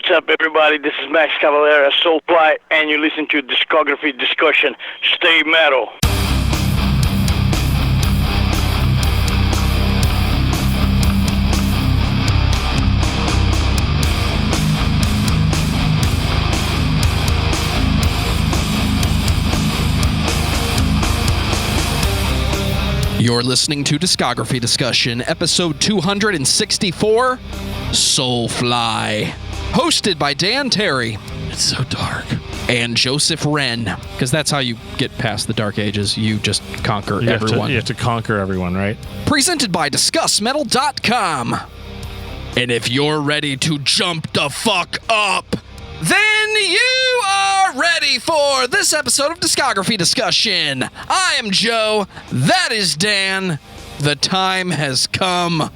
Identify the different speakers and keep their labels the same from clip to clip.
Speaker 1: What's up, everybody? This is Max Cavalera, Soulfly, and you listen to Discography Discussion. Stay metal.
Speaker 2: You're listening to Discography Discussion, episode 264, Soulfly. Hosted by Dan Terry. It's so dark. And Joseph Wren. Because that's how you get past the dark ages. You just conquer everyone.
Speaker 3: You have to conquer everyone, right?
Speaker 2: Presented by discussmetal.com. And if you're ready to jump the fuck up, then you are ready for this episode of Discography Discussion. I am Joe. That is Dan. The time has come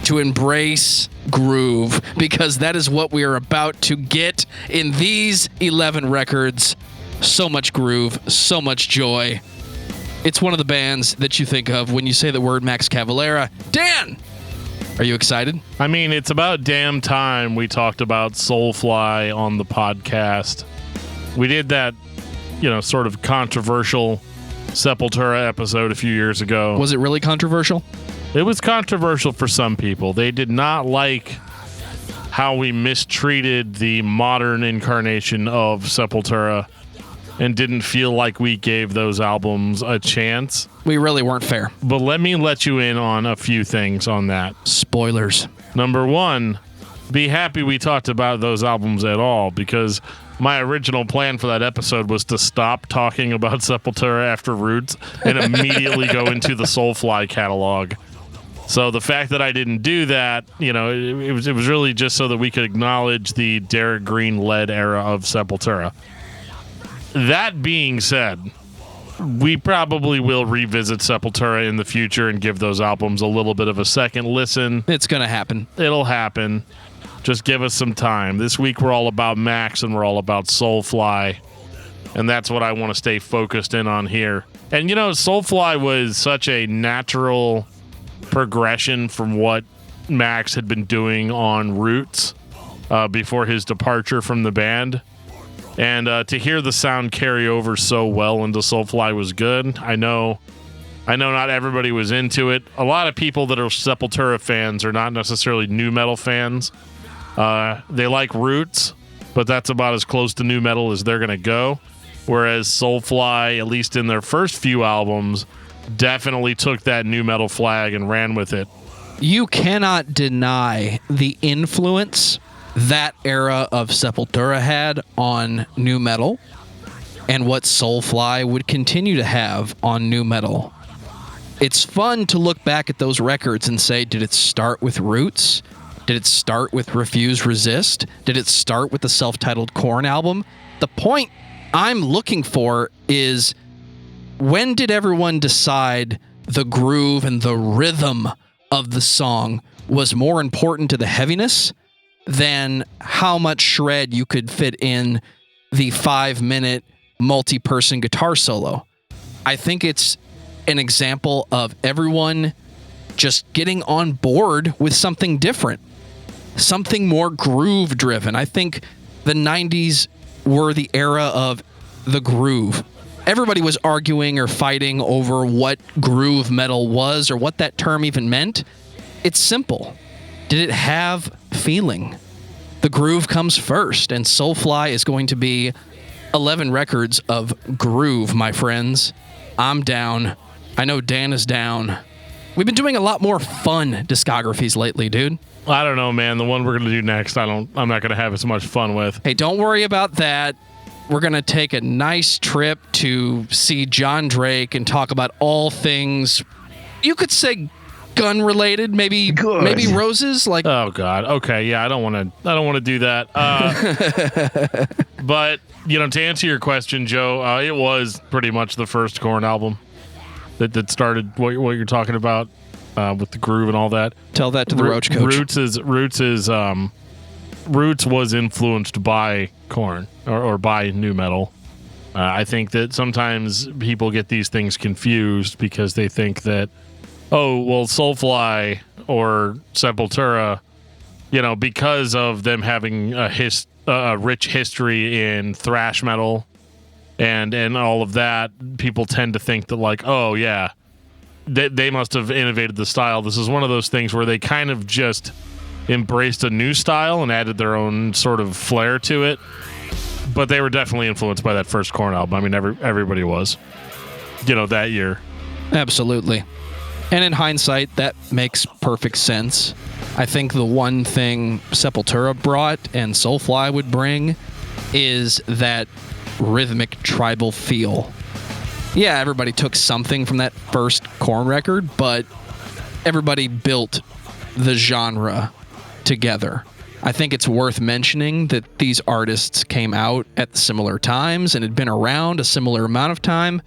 Speaker 2: to embrace groove, because that is what we are about to get in these 11 records. So much groove, so much joy. It's one of the bands that you think of when you say the word Max Cavalera. Dan! Are you excited?
Speaker 3: I mean, it's about damn time we talked about Soulfly on the podcast. We did that, sort of controversial Sepultura episode a few years ago.
Speaker 2: Was it really controversial?
Speaker 3: It was controversial for some people. They did not like how we mistreated the modern incarnation of Sepultura and didn't feel like we gave those albums a chance.
Speaker 2: We really weren't fair.
Speaker 3: But let me let you in on a few things on that.
Speaker 2: Spoilers.
Speaker 3: Number one, be happy we talked about those albums at all, because my original plan for that episode was to stop talking about Sepultura after Roots and immediately go into the Soulfly catalog. So the fact that I didn't do that, it was really just so that we could acknowledge the Derek Green-led era of Sepultura. That being said, we probably will revisit Sepultura in the future and give those albums a little bit of a second listen.
Speaker 2: It's going to happen.
Speaker 3: It'll happen. Just give us some time. This week we're all about Max and we're all about Soulfly. And that's what I want to stay focused in on here. And Soulfly was such a natural progression from what Max had been doing on Roots before his departure from the band. And to hear the sound carry over so well into Soulfly was good. I know not everybody was into it. A lot of people that are Sepultura fans are not necessarily nu metal fans. They like Roots, but that's about as close to nu metal as they're going to go. Whereas Soulfly, at least in their first few albums, definitely took that nu metal flag and ran with it.
Speaker 2: You cannot deny the influence that era of Sepultura had on nu metal and what Soulfly would continue to have on nu metal. It's fun to look back at those records and say, did it start with Roots? Did it start with Refuse Resist? Did it start with the self-titled Korn album? The point I'm looking for is, when did everyone decide the groove and the rhythm of the song was more important to the heaviness than how much shred you could fit in the 5-minute multi-person guitar solo? I think it's an example of everyone just getting on board with something different, something more groove-driven. I think the 90s were the era of the groove. Everybody was arguing or fighting over what groove metal was or what that term even meant. It's simple. Did it have feeling? The groove comes first, and Soulfly is going to be 11 records of groove, my friends. I'm down. I know Dan is down. We've been doing a lot more fun discographies lately, dude.
Speaker 3: I don't know, man. The one we're going to do next, I'm not going to have as much fun with.
Speaker 2: Hey, don't worry about that. We're going to take a nice trip to see John Drake and talk about all things, you could say, gun related, maybe roses, like.
Speaker 3: Oh God. Okay. Yeah, I don't want to do that. But to answer your question, Joe, it was pretty much the first Korn album that started what you're talking about with the groove and all that.
Speaker 2: Tell that to the Roach Coach.
Speaker 3: Roots was influenced by Korn or by nu metal. I think that sometimes people get these things confused because they think that, Soulfly or Sepultura because of them having a rich history in thrash metal and all of that, people tend to think that like, oh yeah, they must have innovated the style. This is one of those things where they kind of just embraced a new style and added their own sort of flair to it. But they were definitely influenced by that first Korn album. I mean, everybody was, that year.
Speaker 2: Absolutely. And in hindsight, that makes perfect sense. I think the one thing Sepultura brought and Soulfly would bring is that rhythmic tribal feel. Yeah, everybody took something from that first Korn record, but everybody built the genre together. I think it's worth mentioning that these artists came out at similar times and had been around a similar amount of time.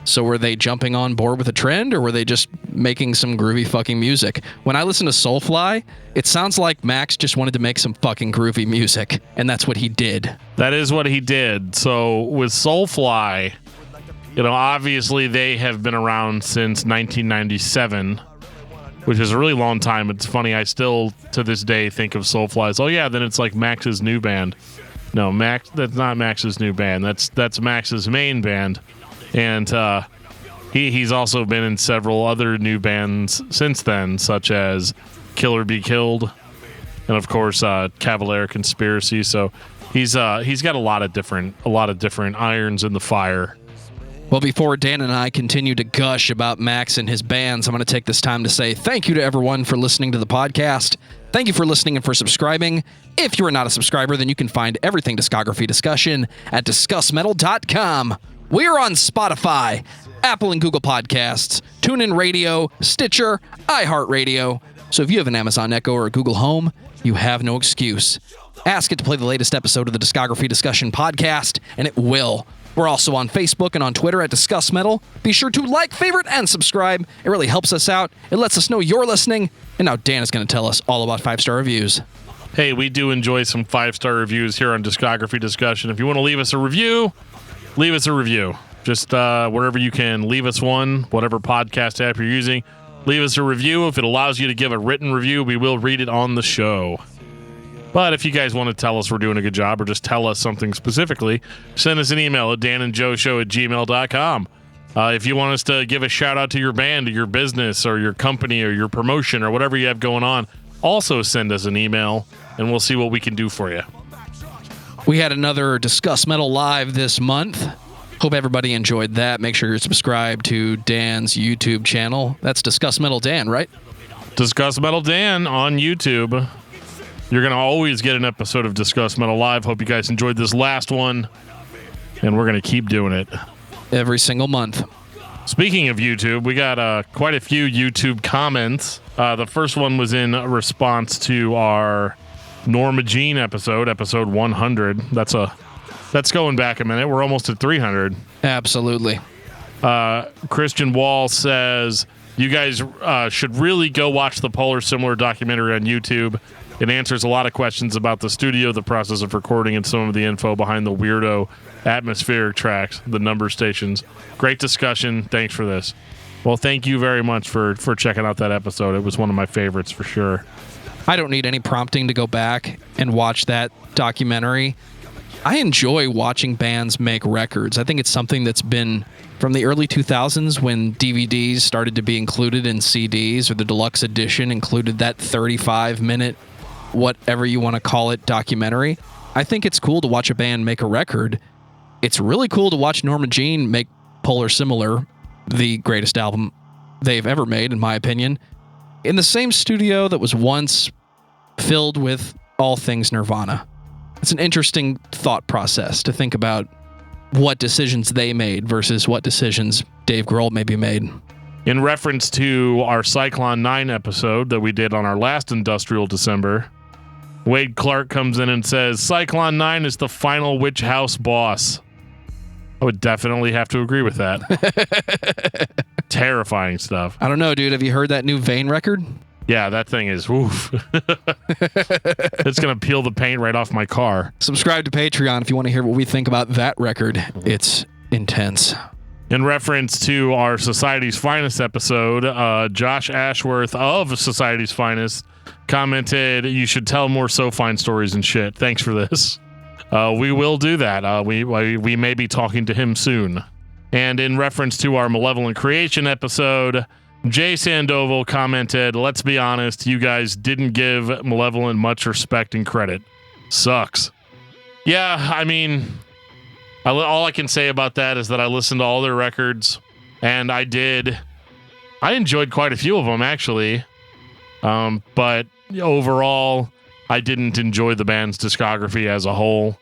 Speaker 2: So were they jumping on board with a trend, or were they just making some groovy fucking music? When I listen to Soulfly, it sounds like Max just wanted to make some fucking groovy music, and that's what he did.
Speaker 3: That is what he did. So with Soulfly, obviously they have been around since 1997, which is a really long time. It's funny, I still, to this day, think of Soulfly as, oh yeah, then it's like Max's new band. No, that's not Max's new band. That's Max's main band. And he's also been in several other new bands since then, such as Killer Be Killed, and of course Cavalera Conspiracy. So he's got a lot of different irons in the fire.
Speaker 2: Well, before Dan and I continue to gush about Max and his bands, I'm going to take this time to say thank you to everyone for listening to the podcast. Thank you for listening and for subscribing. If you are not a subscriber, then you can find everything Discography Discussion at discussmetal.com. We are on Spotify, Apple and Google Podcasts, TuneIn Radio, Stitcher, iHeartRadio. So if you have an Amazon Echo or a Google Home, you have no excuse. Ask it to play the latest episode of the Discography Discussion podcast, and it will. We're also on Facebook and on Twitter at Discuss Metal. Be sure to like, favorite, and subscribe. It really helps us out. It lets us know you're listening. And now Dan is going to tell us all about 5-star reviews.
Speaker 3: Hey, we do enjoy some 5-star reviews here on Discography Discussion. If you want to leave us a review, leave us a review. Just wherever you can, leave us one, whatever podcast app you're using. Leave us a review. If it allows you to give a written review, we will read it on the show. But if you guys want to tell us we're doing a good job, or just tell us something specifically, send us an email at danandjoeshow@gmail.com. If you want us to give a shout out to your band or your business or your company or your promotion or whatever you have going on, also send us an email and we'll see what we can do for you.
Speaker 2: We had another Discuss Metal Live this month. Hope everybody enjoyed that. Make sure you're subscribed to Dan's YouTube channel. That's Discuss Metal Dan, right?
Speaker 3: Discuss Metal Dan on YouTube. You're going to always get an episode of Discuss Metal Live. Hope you guys enjoyed this last one, and we're going to keep doing it.
Speaker 2: Every single month.
Speaker 3: Speaking of YouTube, we got quite a few YouTube comments. The first one was in response to our Norma Jean episode 100. That's going back a minute. We're almost at 300.
Speaker 2: Absolutely.
Speaker 3: Christian Wall says, you guys should really go watch the Polar Similar documentary on YouTube. It answers a lot of questions about the studio, the process of recording, and some of the info behind the weirdo atmospheric tracks, the number stations. Great discussion. Thanks for this. Well, thank you very much for checking out that episode. It was one of my favorites for sure.
Speaker 2: I don't need any prompting to go back and watch that documentary. I enjoy watching bands make records. I think it's something that's been from the early 2000s when DVDs started to be included in CDs, or the deluxe edition included that 35-minute, whatever you want to call it, documentary. I think it's cool to watch a band make a record. It's really cool to watch Norma Jean make Polar Similar, the greatest album they've ever made, in my opinion, in the same studio that was once filled with all things Nirvana. It's an interesting thought process to think about what decisions they made versus what decisions Dave Grohl maybe made.
Speaker 3: In reference to our Cyclone 9 episode that we did on our last Industrial December, Wade Clark comes in and says, Cyclone 9 is the final Witch House boss. I would definitely have to agree with that. Terrifying stuff.
Speaker 2: I don't know, dude. Have you heard that new Vane record?
Speaker 3: Yeah, that thing is, oof. It's going to peel the paint right off my car.
Speaker 2: Subscribe to Patreon if you want to hear what we think about that record. It's intense.
Speaker 3: In reference to our Society's Finest episode, Josh Ashworth of Society's Finest commented, "You should tell more So Fine stories and shit. Thanks for this." We will do that. We may be talking to him soon. And in reference to our Malevolent Creation episode, Jay Sandoval commented, "Let's be honest, you guys didn't give Malevolent much respect and credit. Sucks." Yeah, I mean, all I can say about that is that I listened to all their records, and I enjoyed quite a few of them, actually. But overall, I didn't enjoy the band's discography as a whole.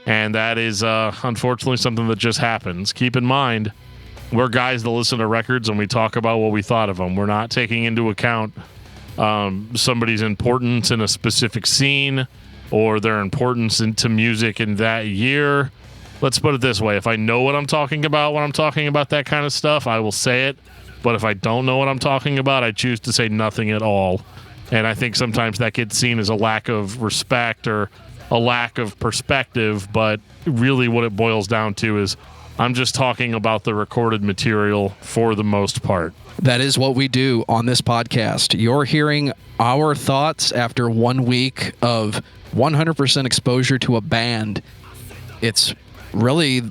Speaker 3: And that is, unfortunately, something that just happens. Keep in mind, we're guys that listen to records and we talk about what we thought of them. We're not taking into account somebody's importance in a specific scene or their importance into music in that year. Let's put it this way. If I know what I'm talking about when I'm talking about that kind of stuff, I will say it. But if I don't know what I'm talking about, I choose to say nothing at all. And I think sometimes that gets seen as a lack of respect or a lack of perspective, but really what it boils down to is I'm just talking about the recorded material for the most part.
Speaker 2: That is what we do on this podcast. You're hearing our thoughts after 1 week of 100% exposure to a band. It's really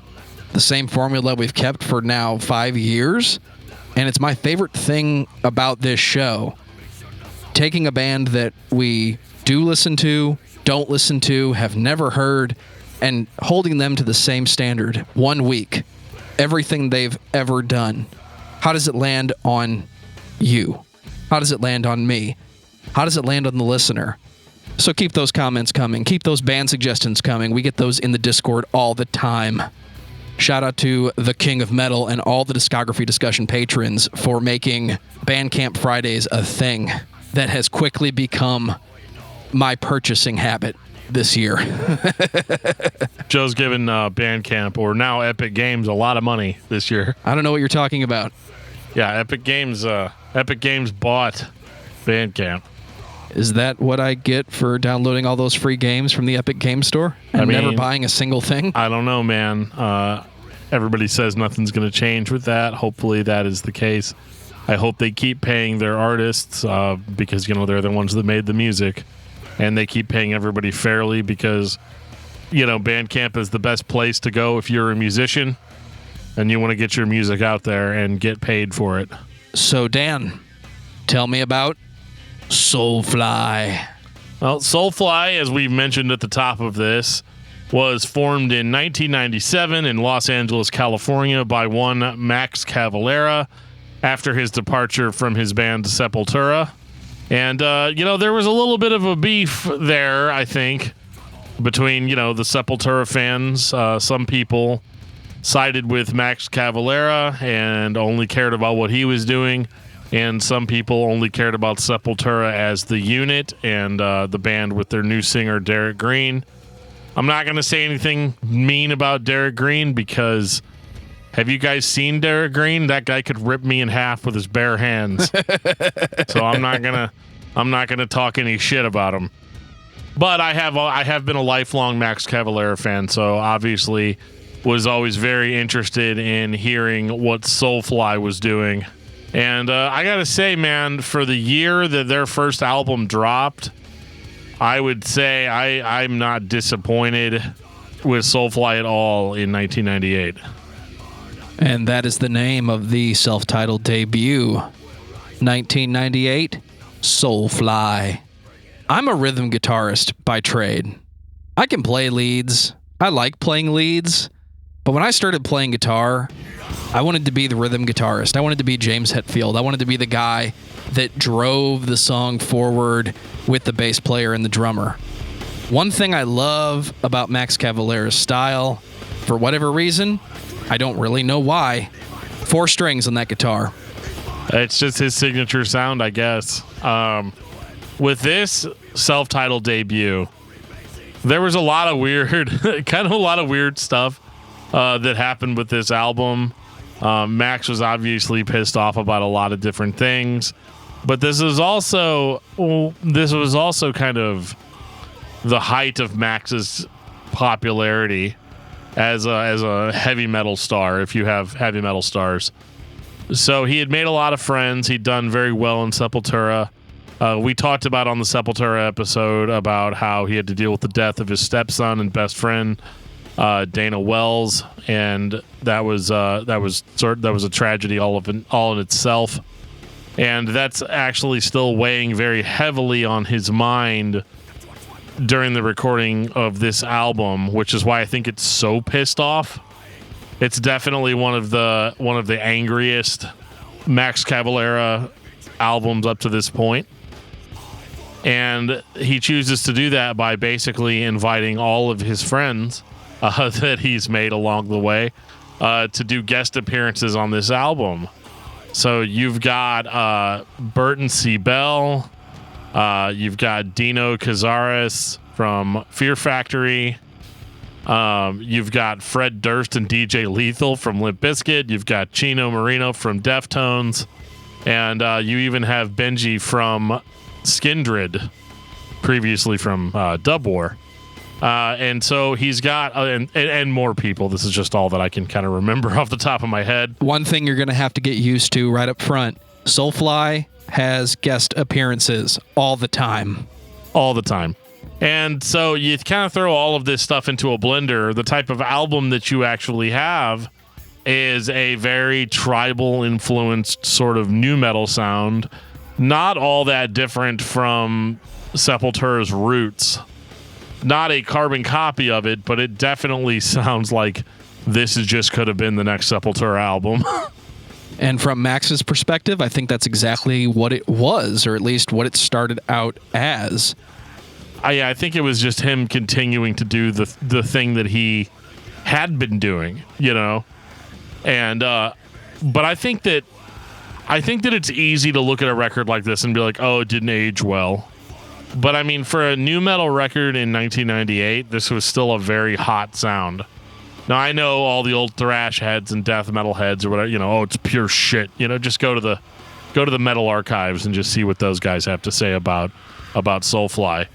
Speaker 2: the same formula we've kept for now 5 years, and it's my favorite thing about this show. Taking a band that we do listen to, don't listen to, have never heard, and holding them to the same standard 1 week. Everything they've ever done. How does it land on you? How does it land on me? How does it land on the listener? So keep those comments coming. Keep those band suggestions coming. We get those in the Discord all the time. Shout out to the King of Metal and all the Discography Discussion patrons for making Bandcamp Fridays a thing that has quickly become my purchasing habit this year.
Speaker 3: Joe's given Bandcamp, or now Epic Games, a lot of money this year.
Speaker 2: I don't know what you're talking about.
Speaker 3: Yeah, Epic Games bought Bandcamp.
Speaker 2: Is that what I get for downloading all those free games from the Epic Game Store and never buying a single thing?
Speaker 3: I don't know, man. Everybody says nothing's going to change with that. Hopefully that is the case. I hope they keep paying their artists because, they're the ones that made the music. And they keep paying everybody fairly because, Bandcamp is the best place to go if you're a musician and you want to get your music out there and get paid for it.
Speaker 2: So, Dan, tell me about Soulfly.
Speaker 3: Well, Soulfly, as we mentioned at the top of this, was formed in 1997 in Los Angeles, California by one Max Cavalera after his departure from his band Sepultura. And, there was a little bit of a beef there, I think, between, the Sepultura fans. Some people sided with Max Cavalera and only cared about what he was doing. And some people only cared about Sepultura as the unit and the band with their new singer, Derek Green. I'm not going to say anything mean about Derek Green because have you guys seen Derek Green? That guy could rip me in half with his bare hands. So I'm not gonna talk any shit about him. But I have been a lifelong Max Cavalera fan, so obviously was always very interested in hearing what Soulfly was doing. And I gotta say, man, for the year that their first album dropped, I would say I'm not disappointed with Soulfly at all in 1998.
Speaker 2: And that is the name of the self-titled debut. 1998, Soulfly. I'm a rhythm guitarist by trade. I can play leads. I like playing leads. But when I started playing guitar, I wanted to be the rhythm guitarist. I wanted to be James Hetfield. I wanted to be the guy that drove the song forward with the bass player and the drummer. One thing I love about Max Cavalera's style, for whatever reason, I don't really know why, 4 strings on that guitar.
Speaker 3: It's just his signature sound, I guess. With this self-titled debut, there was a lot of weird, stuff that happened with this album. Max was obviously pissed off about a lot of different things, but this was also kind of the height of Max's popularity as a heavy metal star, if you have heavy metal stars. So he had made a lot of friends. He'd done very well in Sepultura. We talked about on the Sepultura episode about how he had to deal with the death of his stepson and best friend, Dana Wells, and that was a tragedy all in itself. And that's actually still weighing very heavily on his mind during the recording of this album, which is why I think it's so pissed off. It's definitely one of the angriest Max Cavalera albums up to this point. And he chooses to do that by basically inviting all of his friends that he's made along the way to do guest appearances on this album. So you've got Burton C. Bell, you've got Dino Cazares from Fear Factory, you've got Fred Durst and DJ Lethal from Limp Bizkit, you've got Chino Marino from Deftones, and you even have Benji from Skindred, previously from Dub War. And so he's got, and more people. This is just all that I can kind of remember off the top of my head.
Speaker 2: One thing you're going to have to get used to right up front, Soulfly has guest appearances all the time.
Speaker 3: All the time. And so you kind of throw all of this stuff into a blender. The type of album that you actually have is a very tribal influenced sort of nu metal sound. Not all that different from Sepultura's roots. Not a carbon copy of it, but it definitely sounds like this could have been the next Sepultura album.
Speaker 2: And from Max's perspective, I think that's exactly what it was, or at least what it started out as.
Speaker 3: I think it was just him continuing to do the thing that he had been doing, you know? And but I think that it's easy to look at a record like this and be like, oh, it didn't age well. But I mean, for a nu metal record in 1998, this was still a very hot sound. Now, I know all the old thrash heads and death metal heads or whatever, you know, oh, it's pure shit. You know, just go to the metal archives and just see what those guys have to say about Soulfly.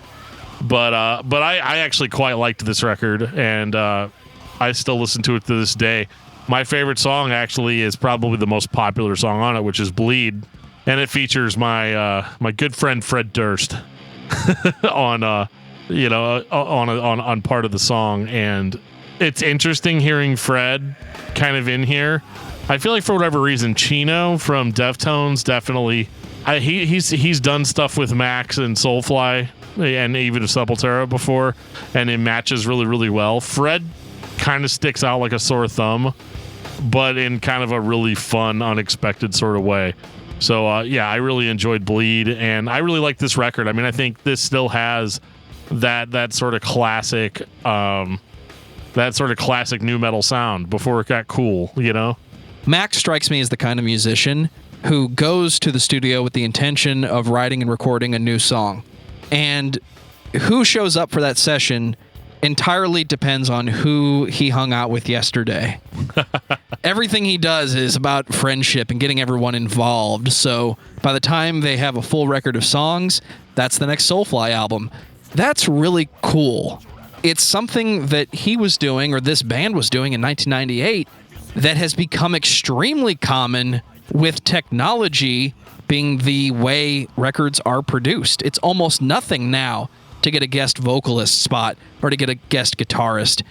Speaker 3: But I actually quite liked this record, and I still listen to it to this day. My favorite song actually is probably the most popular song on it, which is Bleed, and it features my good friend Fred Durst on part of the song. And it's interesting hearing Fred kind of in here. I feel like for whatever reason, Chino from Deftones definitely he's done stuff with Max and Soulfly and even Sepultura before, and it matches really, really well. Fred kind of sticks out like a sore thumb, but in kind of a really fun, unexpected sort of way. So, I really enjoyed Bleed, and I really like this record. I mean, I think this still has that sort of classic nu metal sound before it got cool, you know?
Speaker 2: Max strikes me as the kind of musician who goes to the studio with the intention of writing and recording a new song. And who shows up for that session entirely depends on who he hung out with yesterday. Everything he does is about friendship and getting everyone involved. So by the time they have a full record of songs, that's the next Soulfly album. That's really cool. It's something that he was doing, or this band was doing in 1998, that has become extremely common with technology being the way records are produced. It's almost nothing now to get a guest vocalist spot or to get a guest guitarist.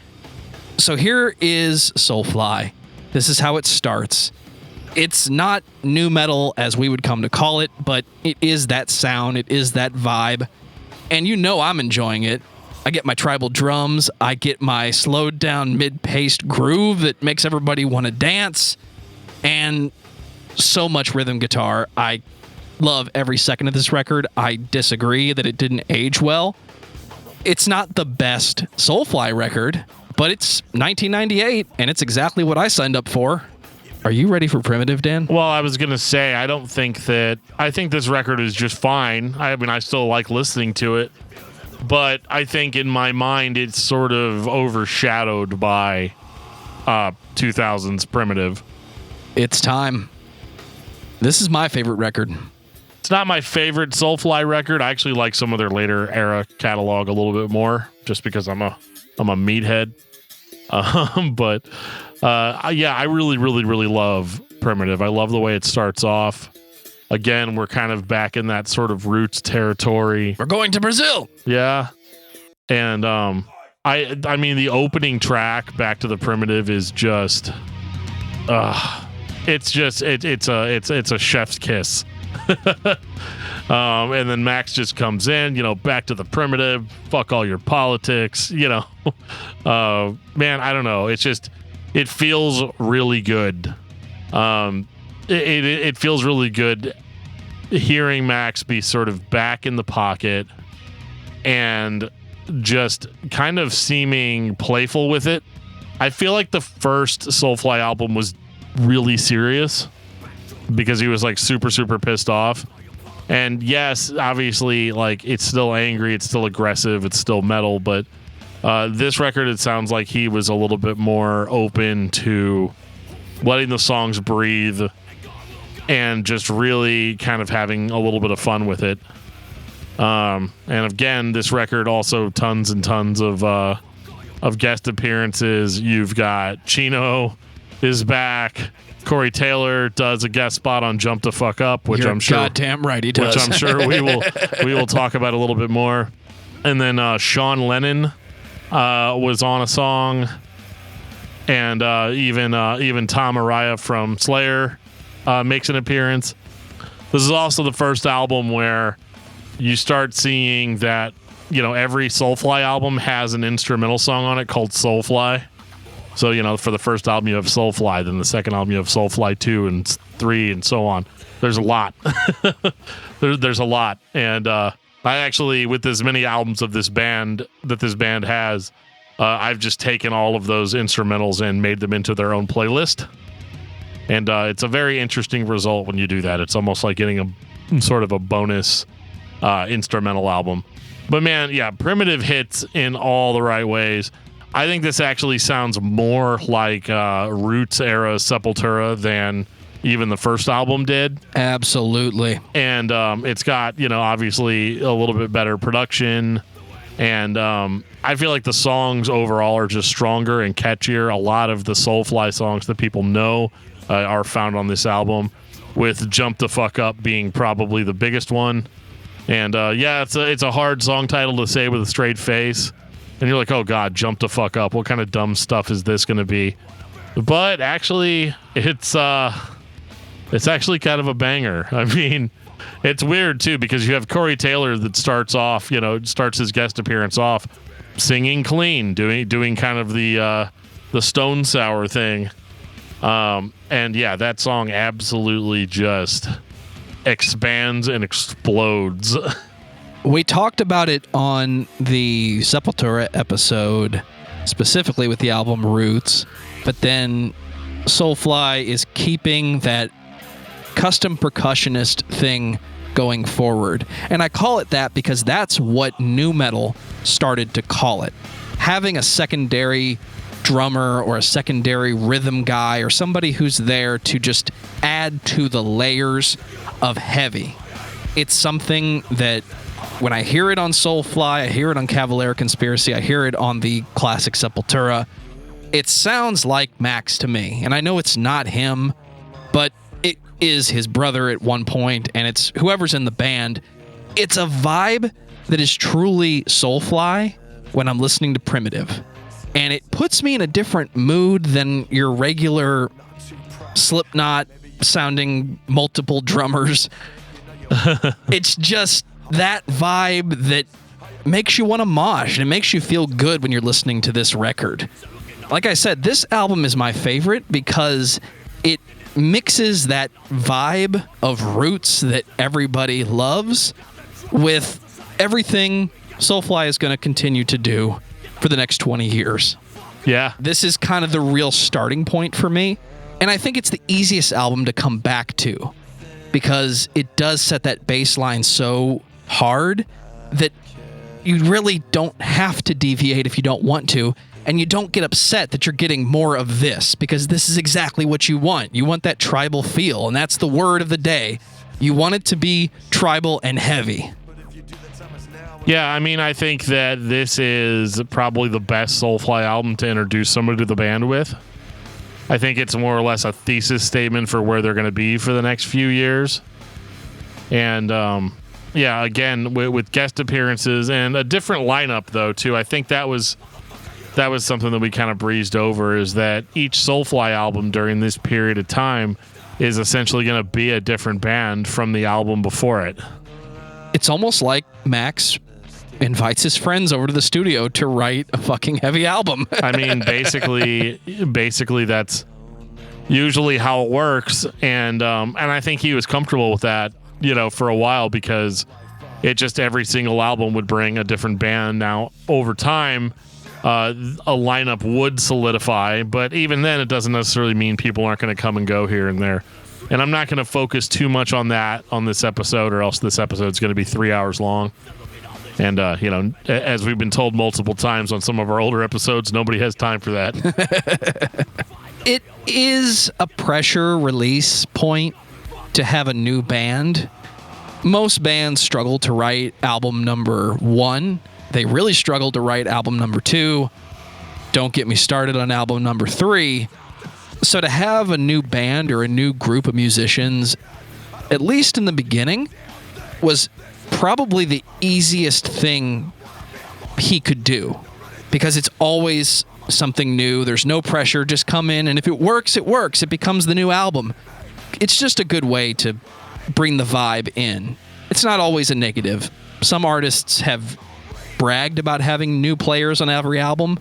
Speaker 2: So here is Soulfly. This is how it starts. It's not nu metal as we would come to call it, but it is that sound, it is that vibe. And you know I'm enjoying it. I get my tribal drums, I get my slowed down mid-paced groove that makes everybody want to dance, and so much rhythm guitar. I love every second of this record. I disagree that it didn't age well. It's not the best Soulfly record, but it's 1998, and it's exactly what I signed up for. Are you ready for Primitive, Dan?
Speaker 3: Well, I was going to say, I think this record is just fine. I mean, I still like listening to it, but I think in my mind, it's sort of overshadowed by 2000's Primitive.
Speaker 2: It's time. This is my favorite record.
Speaker 3: It's not my favorite Soulfly record. I actually like some of their later era catalog a little bit more, just because I'm a meathead. But I really, really, really love Primitive. I love the way it starts off. Again, we're kind of back in that sort of roots territory.
Speaker 2: We're going to Brazil.
Speaker 3: Yeah. And I mean the opening track, Back to the Primitive, is just it's a chef's kiss. And then Max just comes in, back to the primitive, fuck all your politics, man, I don't know. It's just, it feels really good. It feels really good hearing Max be sort of back in the pocket and just kind of seeming playful with it. I feel like the first Soulfly album was really serious because he was like super, super pissed off. And yes, obviously, like, it's still angry, it's still aggressive, it's still metal, but this record, it sounds like he was a little bit more open to letting the songs breathe and just really kind of having a little bit of fun with it. And again, this record also tons and tons of guest appearances. You've got Chino is back. Corey Taylor does a guest spot on Jump the Fuck Up, which
Speaker 2: You're
Speaker 3: I'm sure
Speaker 2: goddamn right he does.
Speaker 3: Which I'm sure we will talk about a little bit more. And then Sean Lennon was on a song, and even Tom Araya from Slayer makes an appearance. This is also the first album where you start seeing that every Soulfly album has an instrumental song on it called Soulfly. So, for the first album, you have Soulfly. Then the second album, you have Soulfly 2 and 3 and so on. There's a lot. There's a lot. And I actually, with as many albums of this band has, I've just taken all of those instrumentals and made them into their own playlist. And it's a very interesting result when you do that. It's almost like getting a sort of a bonus instrumental album. But man, yeah, Primitive hits in all the right ways. I think this actually sounds more like Roots era Sepultura than even the first album did.
Speaker 2: Absolutely.
Speaker 3: And it's got, obviously a little bit better production. And I feel like the songs overall are just stronger and catchier. A lot of the Soulfly songs that people know are found on this album, with Jump the Fuck Up being probably the biggest one. And yeah, it's a hard song title to say with a straight face. And you're like, oh God, Jump the Fuck Up. What kind of dumb stuff is this going to be? But actually, it's actually kind of a banger. I mean, it's weird too, because you have Corey Taylor that starts his guest appearance off singing clean, doing kind of the Stone Sour thing. And yeah, that song absolutely just expands and explodes.
Speaker 2: We talked about it on the Sepultura episode, specifically with the album Roots, but then Soulfly is keeping that custom percussionist thing going forward. And I call it that because that's what nu metal started to call it. Having a secondary drummer or a secondary rhythm guy or somebody who's there to just add to the layers of heavy. It's something that when I hear it on Soulfly, I hear it on Cavalera Conspiracy, I hear it on the classic Sepultura, it sounds like Max to me. And I know it's not him, but it is his brother at one point, and it's whoever's in the band. It's a vibe that is truly Soulfly when I'm listening to Primitive. And it puts me in a different mood than your regular Slipknot sounding multiple drummers. It's just that vibe that makes you want to mosh, and it makes you feel good when you're listening to this record. Like I said, this album is my favorite because it mixes that vibe of Roots that everybody loves with everything Soulfly is going to continue to do for the next 20 years.
Speaker 3: Yeah.
Speaker 2: This is kind of the real starting point for me, and I think it's the easiest album to come back to because it does set that baseline so hard that you really don't have to deviate if you don't want to, and you don't get upset that you're getting more of this, because this is exactly what you want. You want that tribal feel, and that's the word of the day. You want it to be tribal and heavy.
Speaker 3: Yeah, I mean, I think that this is probably the best Soulfly album to introduce somebody to the band with. I think it's more or less a thesis statement for where they're going to be for the next few years. And yeah, again with guest appearances and a different lineup though too. I think that was something that we kind of breezed over, is that each Soulfly album during this period of time is essentially going to be a different band from the album before it.
Speaker 2: It's almost like Max invites his friends over to the studio to write a fucking heavy album.
Speaker 3: I mean, basically that's usually how it works, and I think he was comfortable with that, for a while, because it just every single album would bring a different band. Now, over time, a lineup would solidify, but even then, it doesn't necessarily mean people aren't going to come and go here and there. And I'm not going to focus too much on that on this episode, or else this episode is going to be 3 hours long. And, as we've been told multiple times on some of our older episodes, nobody has time for that.
Speaker 2: It is a pressure release point to have a new band. Most bands struggle to write album number 1. They really struggle to write album number 2. Don't get me started on album number 3. So to have a new band or a new group of musicians, at least in the beginning, was probably the easiest thing he could do, because it's always something new. There's no pressure. Just come in, and if it works, it works. It becomes the new album. It's just a good way to bring the vibe in. It's not always a negative. Some artists have bragged about having new players on every album.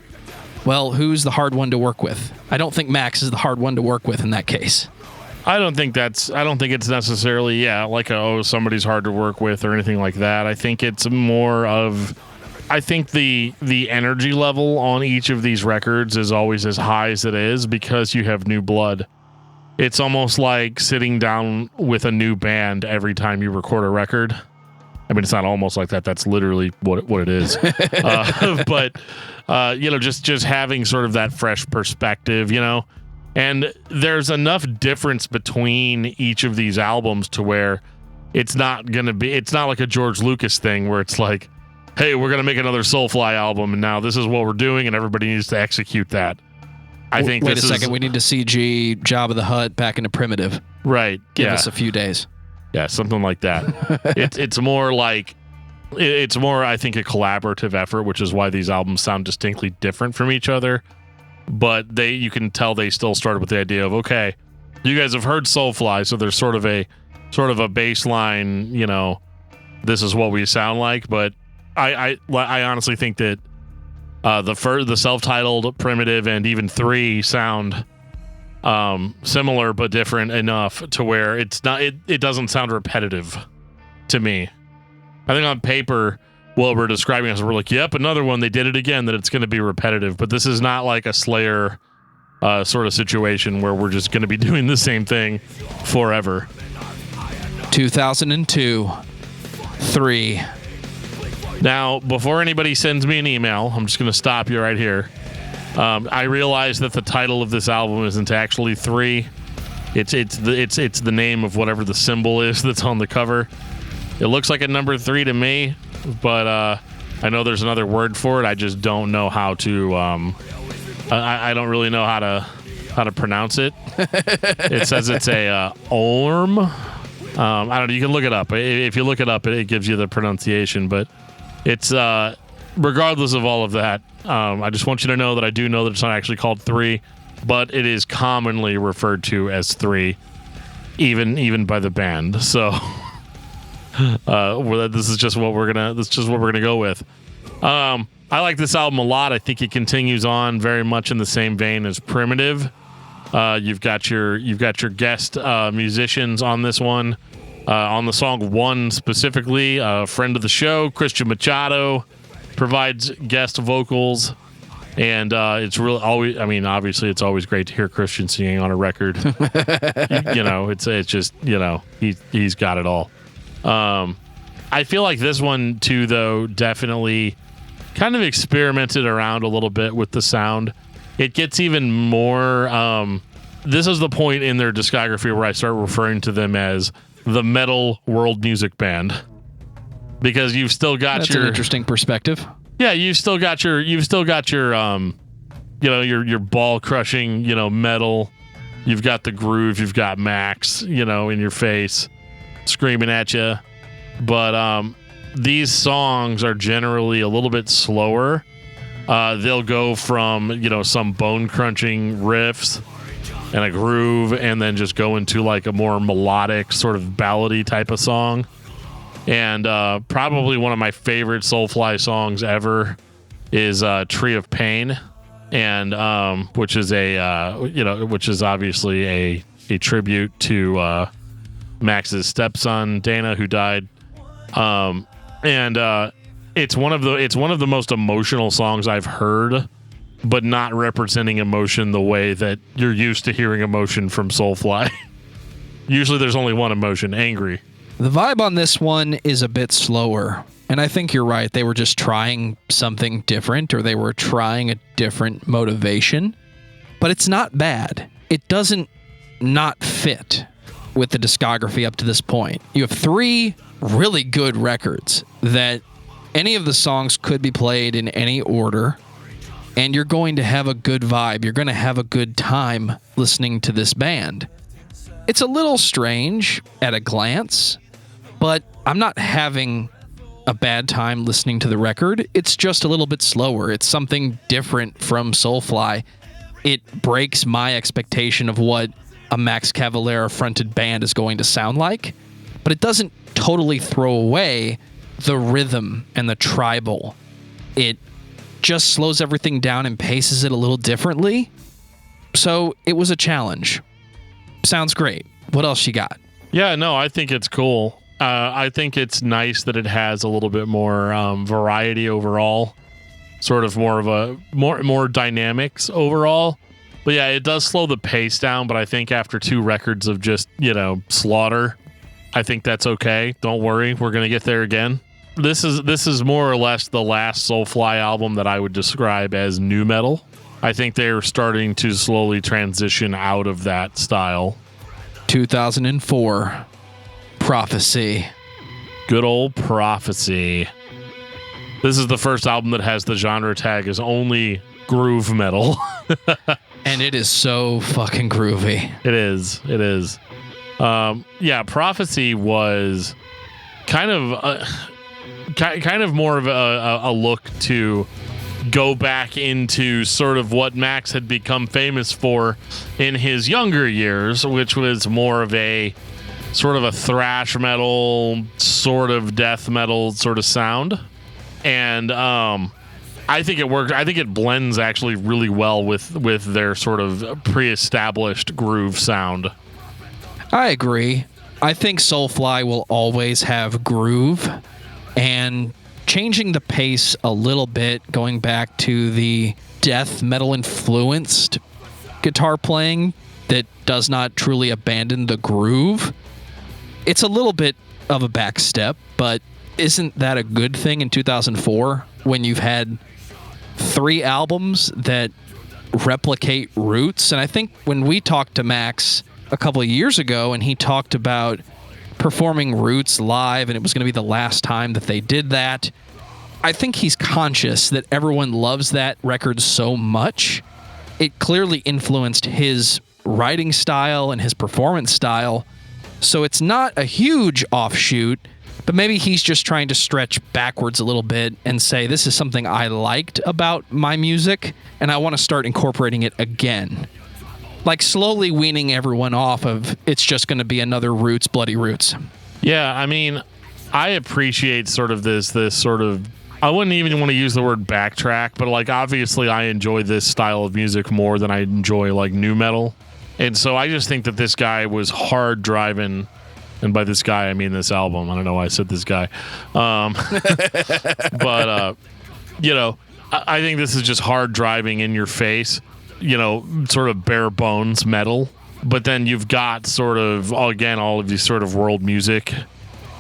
Speaker 2: Well, who's the hard one to work with? I don't think Max is the hard one to work with in that case.
Speaker 3: I don't think it's necessarily, like somebody's hard to work with or anything like that. I think it's more of, I think the energy level on each of these records is always as high as it is because you have new blood. It's almost like sitting down with a new band every time you record a record. I mean, it's not almost like that. That's literally what it is. But just having sort of that fresh perspective, and there's enough difference between each of these albums to where it's not like a George Lucas thing where it's like, hey, we're going to make another Soulfly album, and now this is what we're doing, and everybody needs to execute that. I think
Speaker 2: Wait a second, we need to CG Jabba the Hutt back into Primitive.
Speaker 3: Right.
Speaker 2: Give us a few days.
Speaker 3: Yeah, something like that. It's more, I think, a collaborative effort, which is why these albums sound distinctly different from each other. But you can tell they still started with the idea of, okay, you guys have heard Soulfly, so there's sort of a baseline, this is what we sound like. But I honestly think that the self-titled, Primitive, and even 3 sound similar but different enough to where it doesn't sound repetitive to me. I think on paper, what we're describing as, we're like, yep, another one, they did it again, that it's going to be repetitive. But this is not like a Slayer sort of situation where we're just going to be doing the same thing forever.
Speaker 2: 2002, 3.
Speaker 3: Now, before anybody sends me an email, I'm just going to stop you right here. I realize that the title of this album isn't actually 3. It's the name of whatever the symbol is that's on the cover. It looks like a number 3 to me, but I know there's another word for it. I just don't know how to. I don't really know how to pronounce it. It says it's a orm. I don't know. You can look it up. If you look it up, it gives you the pronunciation. But it's regardless of all of that. I just want you to know that I do know that it's not actually called 3, but it is commonly referred to as 3, even by the band. So this is just what we're gonna go with. I like this album a lot. I think it continues on very much in the same vein as Primitive. You've got your guest musicians on this one. On the song 1 specifically, a friend of the show, Christian Machado, provides guest vocals, and it's really always. I mean, obviously, it's always great to hear Christian singing on a record. It's just he's got it all. I feel like this one too, though, definitely kind of experimented around a little bit with the sound. It gets even more. This is the point in their discography where I start referring to them as the metal world music band. Because you've still got
Speaker 2: That's an interesting perspective.
Speaker 3: Yeah, you've still got your ball crushing, metal. You've got the groove, you've got Max, in your face. screaming at you. But these songs are generally a little bit slower. They'll go from, some bone-crunching riffs and a groove, and then just go into like a more melodic, sort of ballady type of song. And probably one of my favorite Soulfly songs ever is Tree of Pain, and which is obviously a tribute to Max's stepson Dana, who died. It's one of the most emotional songs I've heard, but not representing emotion the way that you're used to hearing emotion from Soulfly. Usually there's only one emotion, angry.
Speaker 2: The vibe on this one is a bit slower, and I think you're right. They were just trying something different, or they were trying a different motivation, but it's not bad. It doesn't not fit with the discography up to this point. You have 3 really good records that any of the songs could be played in any order, and you're going to have a good vibe. You're going to have a good time listening to this band. It's a little strange at a glance, but I'm not having a bad time listening to the record. It's just a little bit slower. It's something different from Soulfly. It breaks my expectation of what a Max Cavalera fronted band is going to sound like, but it doesn't totally throw away the rhythm and the tribal. It just slows everything down and paces it a little differently. So it was a challenge. Sounds great. What else you got?
Speaker 3: Yeah, no, I think it's cool. I think it's nice that it has a little bit more variety overall, sort of more of a more dynamics overall. But yeah, it does slow the pace down. But I think after 2 records of just slaughter, I think that's okay. Don't worry, we're gonna get there again. This is more or less the last Soulfly album that I would describe as nu metal. I think they're starting to slowly transition out of that style.
Speaker 2: 2004, Prophecy.
Speaker 3: Good old Prophecy. This is the first album that has the genre tag as only groove metal.
Speaker 2: And it is so fucking groovy.
Speaker 3: It is. Yeah, Prophecy was kind of more of a look to go back into sort of what Max had become famous for in his younger years, which was more of a sort of a thrash metal, sort of death metal sort of sound. And I think it works. I think it blends actually really well with their sort of pre-established groove sound.
Speaker 2: I agree. I think Soulfly will always have groove, and changing the pace a little bit, going back to the death metal influenced guitar playing that does not truly abandon the groove. It's a little bit of a back step, but isn't that a good thing in 2004 when you've had 3 albums that replicate roots? And I think when we talked to Max a couple of years ago and he talked about performing Roots live and it was going to be the last time that they did that, I think he's conscious that everyone loves that record so much. It clearly influenced his writing style and his performance style. So it's not a huge offshoot, but maybe he's just trying to stretch backwards a little bit and say, this is something I liked about my music, and I want to start incorporating it again. Like slowly weaning everyone off of, it's just going to be another Roots, Bloody Roots.
Speaker 3: Yeah, I mean, I appreciate sort of this sort of, I wouldn't even want to use the word backtrack, but like obviously I enjoy this style of music more than I enjoy like nu metal. And so I just think that this guy was hard driving, and by this guy I mean this album. I don't know why I said this guy. But I think this is just hard driving in your face, sort of bare bones metal. But then you've got sort of, again, all of these sort of world music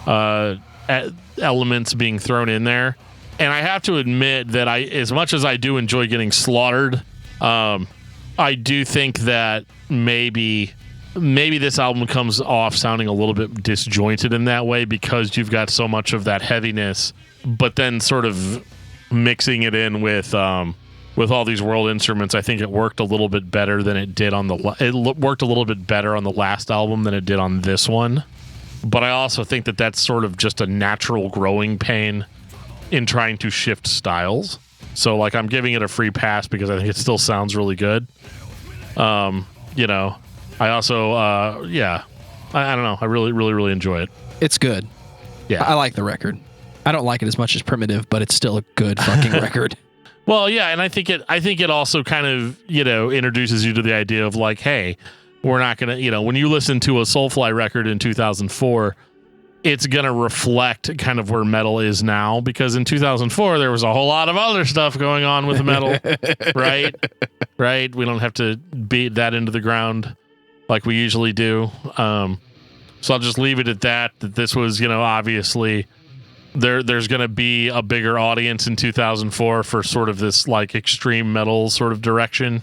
Speaker 3: elements being thrown in there. And I have to admit that as much as I do enjoy getting slaughtered, I do think that maybe this album comes off sounding a little bit disjointed in that way because you've got so much of that heaviness, but then sort of mixing it in with all these world instruments. I think it worked a little bit better than it did on worked a little bit better on the last album than it did on this one. but I also think that that's sort of just a natural growing pain in trying to shift styles. So, like, I'm giving it a free pass because I think it still sounds really good. You know, I also, I don't know. I really enjoy it.
Speaker 2: It's good.
Speaker 3: Yeah.
Speaker 2: I like the record. I don't like it as much as Primitive, but it's still a good fucking record.
Speaker 3: Well, yeah, and I think it also kind of, you know, introduces you to the idea of like, hey, we're not going to, you know, when you listen to a Soulfly record in 2004, it's going to reflect kind of where metal is now, because in 2004 there was a whole lot of other stuff going on with metal, right? Right? We don't have to beat that into the ground like we usually do. So I'll just leave it at that this was, you know, obviously there's going to be a bigger audience in 2004 for sort of this like extreme metal sort of direction.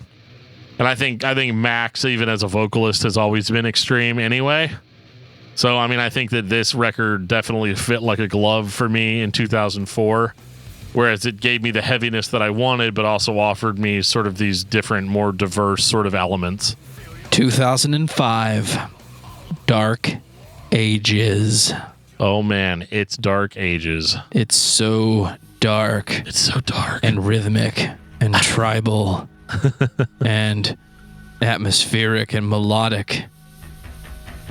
Speaker 3: And I think Max, even as a vocalist, has always been extreme anyway. So, I mean, I think that this record definitely fit like a glove for me in 2004, whereas it gave me the heaviness that I wanted, but also offered me sort of these different, more diverse sort of elements.
Speaker 2: 2005, Dark Ages.
Speaker 3: Oh, man, it's Dark Ages.
Speaker 2: It's so dark.
Speaker 3: It's so dark.
Speaker 2: And rhythmic and tribal and atmospheric and melodic.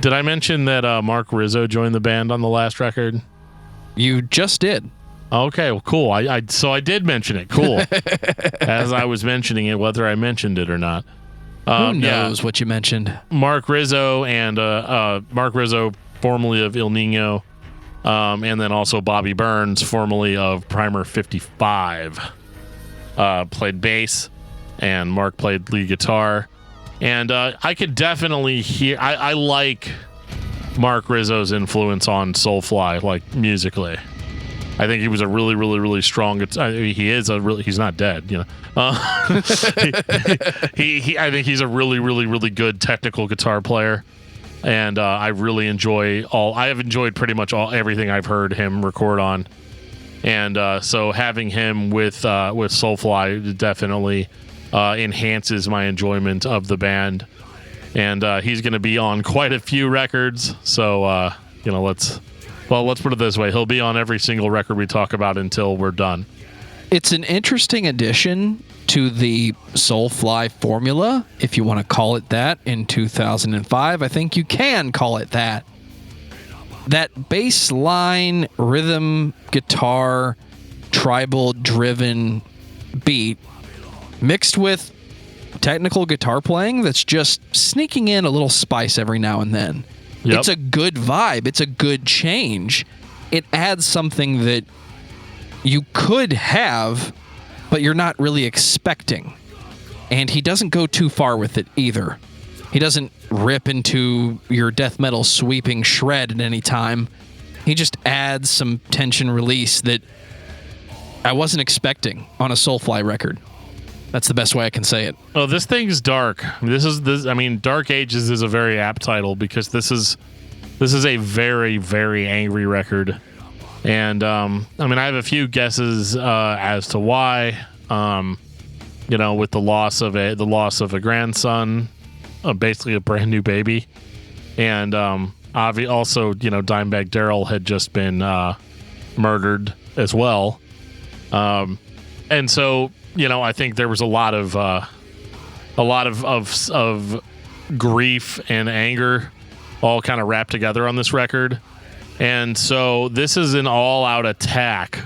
Speaker 3: Did I mention that Mark Rizzo joined the band on the last record?
Speaker 2: You just did.
Speaker 3: Okay, well, cool. So I did mention it. Cool. As I was mentioning it, whether I mentioned it or not.
Speaker 2: Who knows what you mentioned?
Speaker 3: Mark Rizzo and Mark Rizzo, formerly of Il Nino, and then also Bobby Burns, formerly of Primer 55, played bass, and Mark played lead guitar. And I could definitely hear. I like Mark Rizzo's influence on Soulfly, like musically. I think he was a really strong. He's not dead, you know. I think he's a really good technical guitar player, and I really enjoy I have enjoyed pretty much everything I've heard him record on, and so having him with Soulfly definitely enhances my enjoyment of the band, and he's going to be on quite a few records. So you know, let's put it this way: he'll be on every single record we talk about until we're done.
Speaker 2: It's an interesting addition to the Soulfly formula, if you want to call it that. In 2005, I think you can call it that. That bass line, rhythm, guitar, tribal-driven beat, mixed with technical guitar playing that's just sneaking in a little spice every now and then. Yep. It's a good vibe. It's a good change. It adds something that you could have, but you're not really expecting. And he doesn't go too far with it either. He doesn't rip into your death metal sweeping shred at any time. He just adds some tension release that I wasn't expecting on a Soulfly record. That's the best way I can say it.
Speaker 3: Oh, this thing's dark. I mean, Dark Ages is a very apt title because this is a very angry record. And I mean, I have a few guesses as to why. You know, with the loss of a grandson, basically a brand new baby, and also, you know, Dimebag Darrell had just been murdered as well, and so, you know, I think there was a lot of grief and anger all kind of wrapped together on this record. And so this is an all-out attack,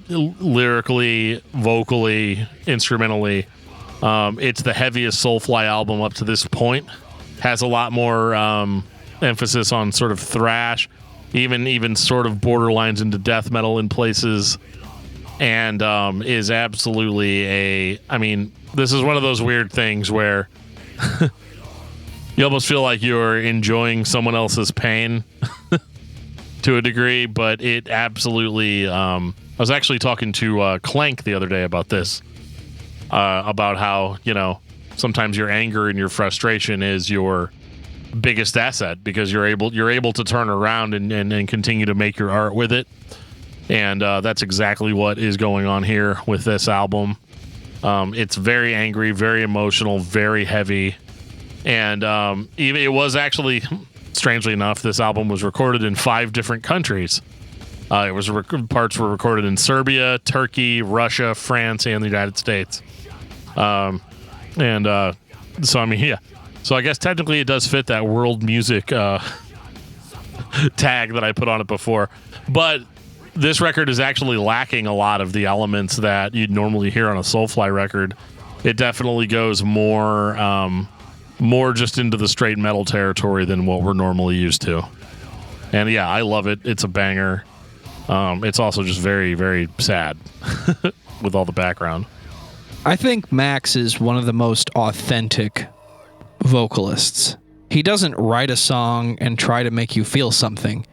Speaker 3: lyrically, vocally, instrumentally. It's the heaviest Soulfly album up to this point. Has a lot more emphasis on sort of thrash, even sort of borderlines into death metal in places, and is absolutely I mean, this is one of those weird things where you almost feel like you're enjoying someone else's pain to a degree, but it absolutely... I was actually talking to Clank the other day about this, about how, you know, sometimes your anger and your frustration is your biggest asset because you're able to turn around and continue to make your art with it. And that's exactly what is going on here with this album. It's very angry, very emotional, very heavy. And even it was actually strangely enough, this album was recorded in 5 different countries. Parts were recorded in Serbia, Turkey, Russia, France, and the United States. So I mean, yeah. So I guess technically it does fit that world music tag that I put on it before. But this record is actually lacking a lot of the elements that you'd normally hear on a Soulfly record. It definitely goes more just into the straight metal territory than what we're normally used to. And yeah, I love it. It's a banger. It's also just very, very sad with all the background.
Speaker 2: I think Max is one of the most authentic vocalists. He doesn't write a song and try to make you feel something.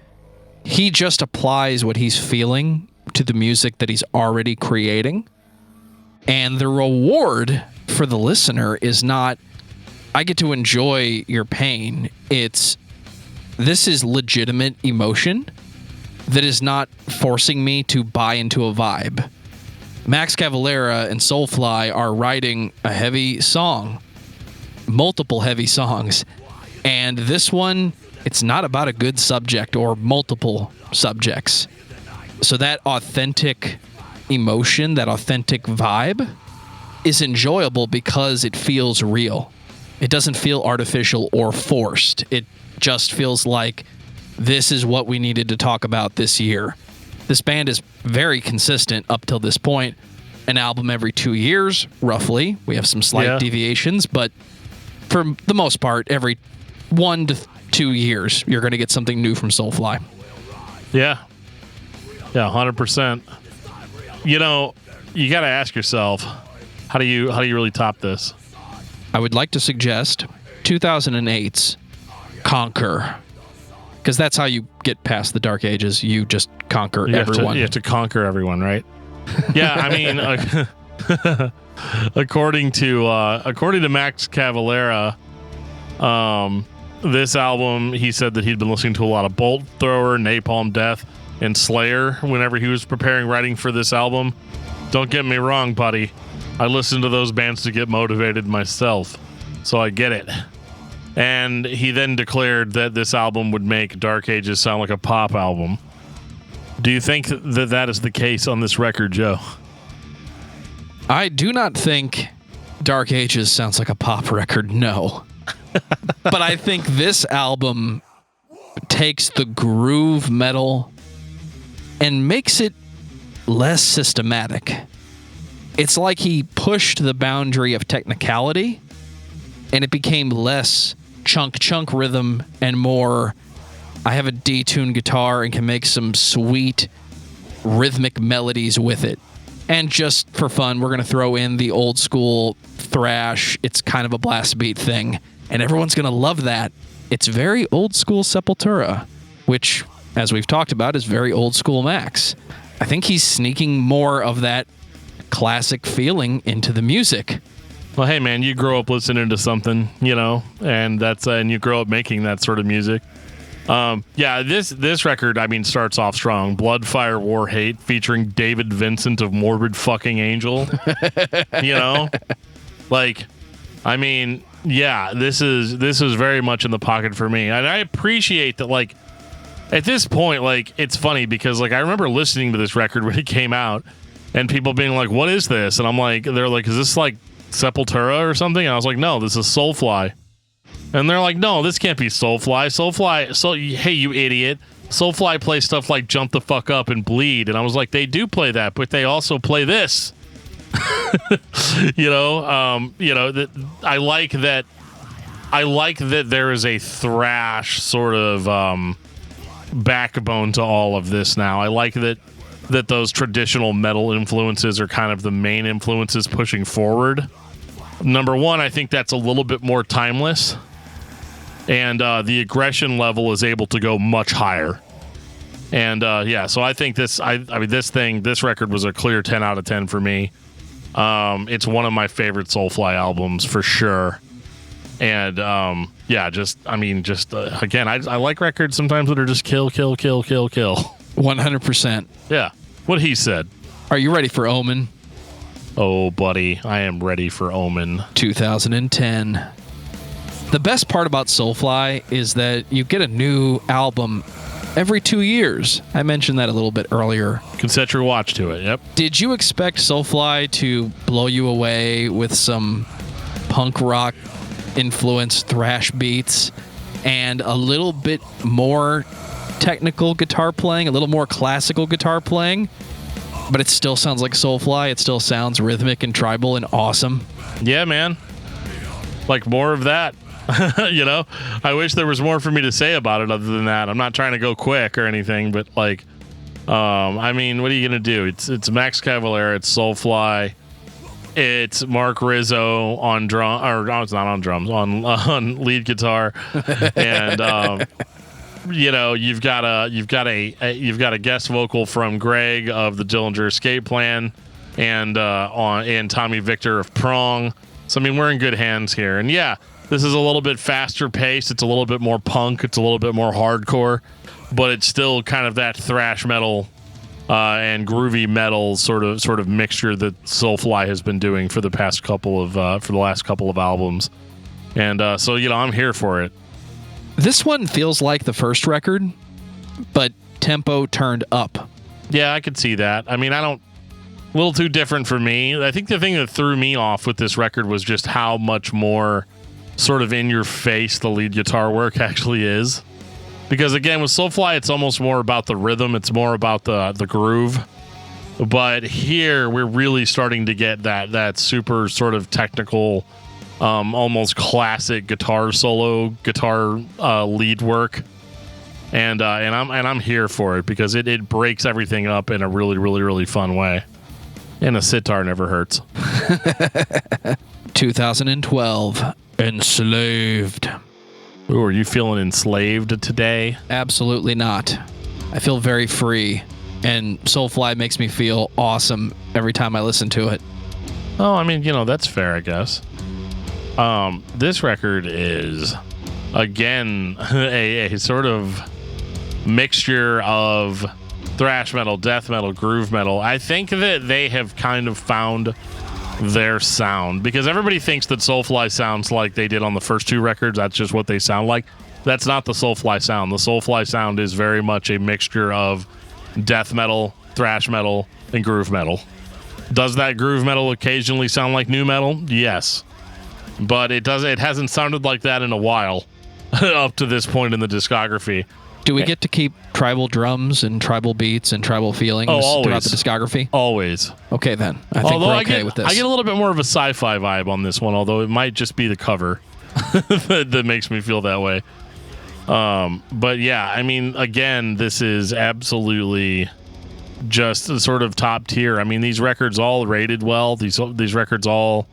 Speaker 2: He just applies what he's feeling to the music that he's already creating. And the reward for the listener is not, I get to enjoy your pain. This is legitimate emotion that is not forcing me to buy into a vibe. Max Cavalera and Soulfly are writing a heavy song, multiple heavy songs, and this one, it's not about a good subject or multiple subjects. So that authentic emotion, that authentic vibe is enjoyable because it feels real. It doesn't feel artificial or forced. It just feels like this is what we needed to talk about this year. This band is very consistent up till this point. An album every 2 years, roughly. We have some slight deviations, but for the most part, every 1 to 2 years, you're going to get something new from Soulfly.
Speaker 3: Yeah. Yeah, 100%. You know, you got to ask yourself, how do you really top this?
Speaker 2: I would like to suggest 2008's Conquer. Because that's how you get past the Dark Ages. You just conquer everyone.
Speaker 3: You have to conquer everyone, right? Yeah, I mean, according to Max Cavalera, this album, he said that he'd been listening to a lot of Bolt Thrower, Napalm Death, and Slayer whenever he was writing for this album. Don't get me wrong, buddy. I listened to those bands to get motivated myself, so I get it. And he then declared that this album would make Dark Ages sound like a pop album. Do you think that is the case on this record, Joe?
Speaker 2: I do not think Dark Ages sounds like a pop record, no. But I think this album takes the groove metal and makes it less systematic. It's like he pushed the boundary of technicality and it became less chunk rhythm and more, I have a detuned guitar and can make some sweet rhythmic melodies with it. And just for fun, we're going to throw in the old school thrash. It's kind of a blast beat thing, and everyone's going to love that. It's very old school Sepultura, which, as we've talked about, is very old school Max. I think he's sneaking more of that classic feeling into the music.
Speaker 3: Well, hey, man, you grow up listening to something, you know, and and you grow up making that sort of music. Yeah, this record, I mean, starts off strong. Blood, Fire, War, Hate, featuring David Vincent of Morbid Fucking Angel. You know, like, I mean, yeah, this is very much in the pocket for me, and I appreciate that. Like, at this point, like, it's funny because, like, I remember listening to this record when it came out, and people being like, "What is this?" And I'm like, they're like, "Is this like Sepultura or something?" And I was like, "No, this is Soulfly." And they're like, "No, this can't be Soulfly. Hey, you idiot. Soulfly plays stuff like Jump the Fuck Up and Bleed." And I was like, they do play that, but they also play this. I like that there is a thrash sort of backbone to all of this now. I like that those traditional metal influences are kind of the main influences pushing forward. Number one, I think that's a little bit more timeless. And the aggression level is able to go much higher. And so I think this record was a clear 10 out of 10 for me. It's one of my favorite Soulfly albums for sure. And again, I like records sometimes that are just kill.
Speaker 2: 100%.
Speaker 3: Yeah. What he said.
Speaker 2: Are you ready for Omen?
Speaker 3: Oh, buddy, I am ready for Omen.
Speaker 2: 2010. The best part about Soulfly is that you get a new album every 2 years. I mentioned that a little bit earlier.
Speaker 3: You can set your watch to it, yep.
Speaker 2: Did you expect Soulfly to blow you away with some punk rock influenced thrash beats and a little bit more technical guitar playing, a little more classical guitar playing, but it still sounds like Soulfly? It still sounds rhythmic and tribal and awesome.
Speaker 3: Yeah, man. Like more of that. You know, I wish there was more for me to say about it other than that. I'm not trying to go quick or anything, but like, I mean, what are you gonna do? It's Max Cavalera, it's Soulfly, it's Mark Rizzo on drum, or no, it's not on drums, on lead guitar, and you know, you've got a guest vocal from Greg of the Dillinger Escape Plan, and Tommy Victor of Prong. So I mean, we're in good hands here, and yeah. This is a little bit faster paced. It's a little bit more punk. It's a little bit more hardcore, but it's still kind of that thrash metal and groovy metal sort of mixture that Soulfly has been doing for the last couple of albums. And so you know, I'm here for it.
Speaker 2: This one feels like the first record, but tempo turned up.
Speaker 3: Yeah, I could see that. I mean, a little too different for me. I think the thing that threw me off with this record was just how much more sort of in your face the lead guitar work actually is, because again with Soulfly it's almost more about the rhythm, it's more about the groove, but here we're really starting to get that super sort of technical almost classic guitar lead work, and I'm here for it because it breaks everything up in a really really really fun way, and a sitar never hurts.
Speaker 2: 2012, Enslaved.
Speaker 3: Ooh, are you feeling enslaved today?
Speaker 2: Absolutely not. I feel very free, and Soulfly makes me feel awesome every time I listen to it.
Speaker 3: Oh, I mean, you know, that's fair, I guess. This record is, again, a sort of mixture of thrash metal, death metal, groove metal. I think that they have kind of found their sound, because everybody thinks that Soulfly sounds like they did on the first two records. That's just what they sound like. That's not the Soulfly sound. The Soulfly sound is very much a mixture of death metal, thrash metal, and groove metal. Does that groove metal occasionally sound like nu metal? Yes, but it hasn't sounded like that in a while up to this point in the discography.
Speaker 2: Do we get to keep tribal drums and tribal beats and tribal feelings throughout the discography?
Speaker 3: Always.
Speaker 2: Okay, then. I think we're okay with this.
Speaker 3: I get a little bit more of a sci-fi vibe on this one, although it might just be the cover that makes me feel that way. But yeah, I mean, again, this is absolutely just sort of top tier. I mean, these records all rated well. These records all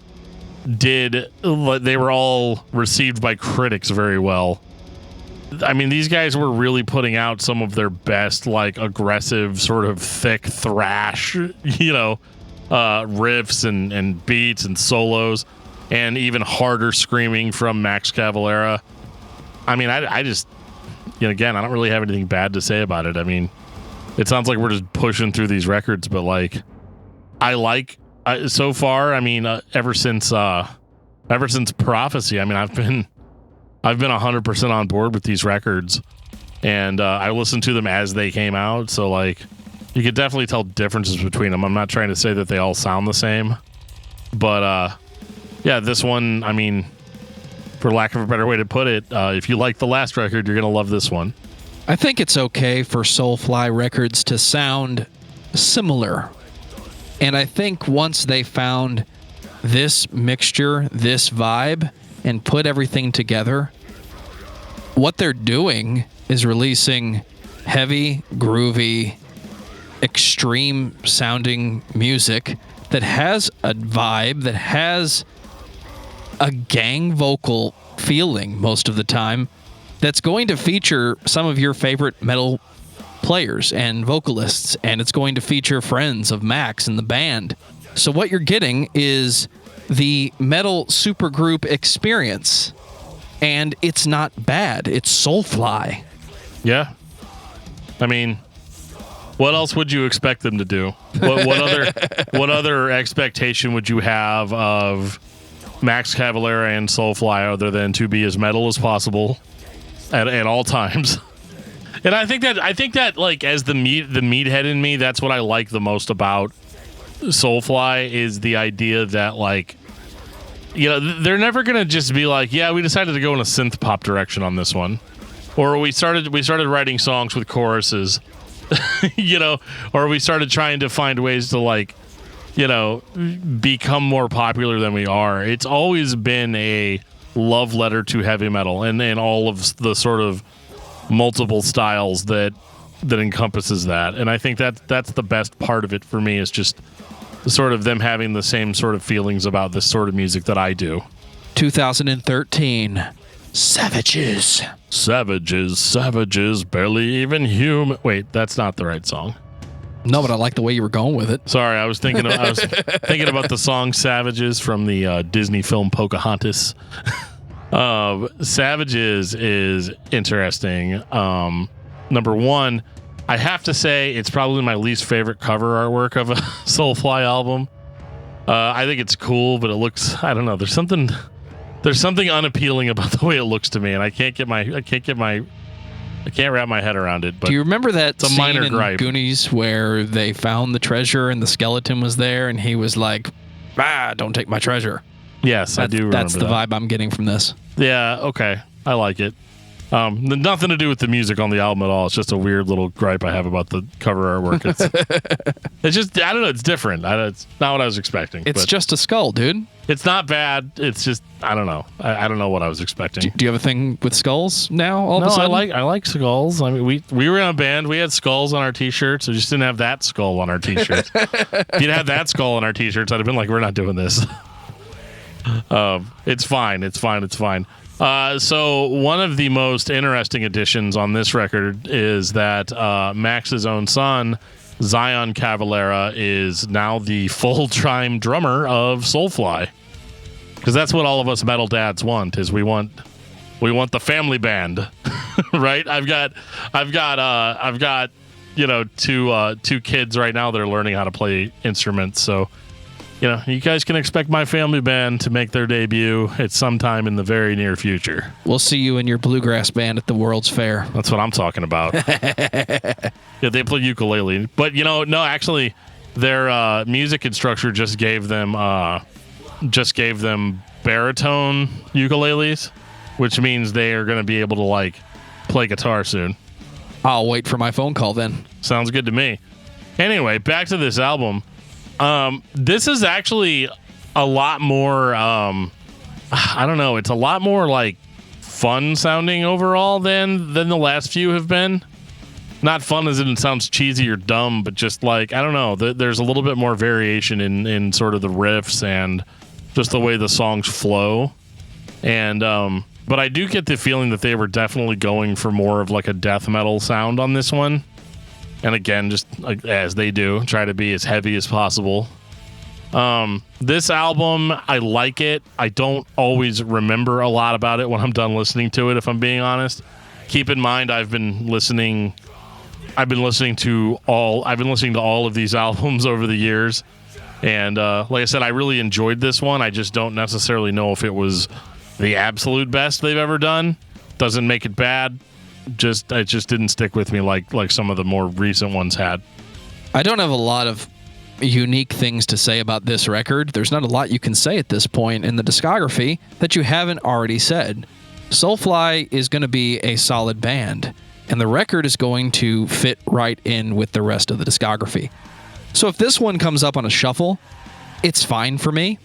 Speaker 3: they were all received by critics very well. I mean, these guys were really putting out some of their best, like, aggressive, sort of thick thrash, you know, riffs and beats and solos, and even harder screaming from Max Cavalera. I mean, I just, you know, again, I don't really have anything bad to say about it. I mean, it sounds like we're just pushing through these records, but, like, so far, I mean, ever since Prophecy, I mean, I've been 100% on board with these records, and I listened to them as they came out, so like you could definitely tell differences between them. I'm not trying to say that they all sound the same, but yeah, this one, I mean, for lack of a better way to put it, if you like the last record, you're gonna love this one.
Speaker 2: I think it's okay for Soulfly records to sound similar, and I think once they found this mixture, this vibe, and put everything together, what they're doing is releasing heavy, groovy, extreme sounding music that has a vibe, that has a gang vocal feeling most of the time, that's going to feature some of your favorite metal players and vocalists, and it's going to feature friends of Max and the band. So what you're getting is the metal supergroup experience, and it's not bad. It's Soulfly.
Speaker 3: Yeah. I mean, what else would you expect them to do? What other expectation would you have of Max Cavalera and Soulfly other than to be as metal as possible at all times. And I think that like as the meathead in me, that's what I like the most about Soulfly is the idea that like, you know, they're never gonna just be like, yeah, we decided to go in a synth pop direction on this one, or we started writing songs with choruses, you know, or we started trying to find ways to like, you know, become more popular than we are. It's always been a love letter to heavy metal and all of the sort of multiple styles that encompasses that. And I think that's the best part of it for me is just sort of them having the same sort of feelings about this sort of music that I do.
Speaker 2: 2013, Savages. Savages, barely even human. Wait, that's not the right song. No, but I like the way you were going with it.
Speaker 3: Sorry, I was thinking about the song Savages from the Disney film Pocahontas. Savages is interesting. Number one, I have to say it's probably my least favorite cover artwork of a Soulfly album. I think it's cool, but it looks, I don't know, there's something unappealing about the way it looks to me, and I can't wrap my head around it. But
Speaker 2: do you remember that
Speaker 3: it's a
Speaker 2: scene
Speaker 3: minor
Speaker 2: in
Speaker 3: gripe.
Speaker 2: Goonies where they found the treasure and the skeleton was there and he was like, don't take my treasure?
Speaker 3: Yes, I do remember
Speaker 2: that's the vibe I'm getting from this.
Speaker 3: Yeah, okay. I like it. Nothing to do with the music on the album at all. It's just a weird little gripe I have about the cover artwork. It's just, I don't know, it's different. It's not what I was expecting.
Speaker 2: It's just a skull, dude.
Speaker 3: It's not bad. It's just, I don't know. I don't know what I was expecting.
Speaker 2: Do you have a thing with skulls now all of a sudden?
Speaker 3: I like skulls. I mean, we were in a band. We had skulls on our t-shirts. We just didn't have that skull on our t-shirts. If you'd had that skull on our t-shirts, I'd have been like, we're not doing this. It's fine. So one of the most interesting additions on this record is that Max's own son, Zion Cavalera, is now the full-time drummer of Soulfly. Because that's what all of us metal dads want, is we want the family band, right? I've got you know two kids right now that are learning how to play instruments, so. You know, you guys can expect my family band to make their debut at some time in the very near future.
Speaker 2: We'll see you in your bluegrass band at the World's Fair.
Speaker 3: That's what I'm talking about. Yeah, they play ukulele. But, you know, no, actually, their music instructor just gave them baritone ukuleles, which means they are going to be able to, like, play guitar soon.
Speaker 2: I'll wait for my phone call then.
Speaker 3: Sounds good to me. Anyway, back to this album. This is actually a lot more, I don't know, it's a lot more like fun sounding overall than the last few have been. Not fun as in it sounds cheesy or dumb, but just like, I don't know, there's a little bit more variation in sort of the riffs and just the way the songs flow. And, but I do get the feeling that they were definitely going for more of like a death metal sound on this one. And again, just like, as they do, try to be as heavy as possible. This album, I like it. I don't always remember a lot about it when I'm done listening to it, if I'm being honest. Keep in mind, I've been listening to all of these albums over the years. And like I said, I really enjoyed this one. I just don't necessarily know if it was the absolute best they've ever done. Doesn't make it bad. It just didn't stick with me like some of the more recent ones had.
Speaker 2: I don't have a lot of unique things to say about this record. There's not a lot you can say at this point in the discography that you haven't already said. Soulfly is going to be a solid band, and the record is going to fit right in with the rest of the discography. So if this one comes up on a shuffle, it's fine for me,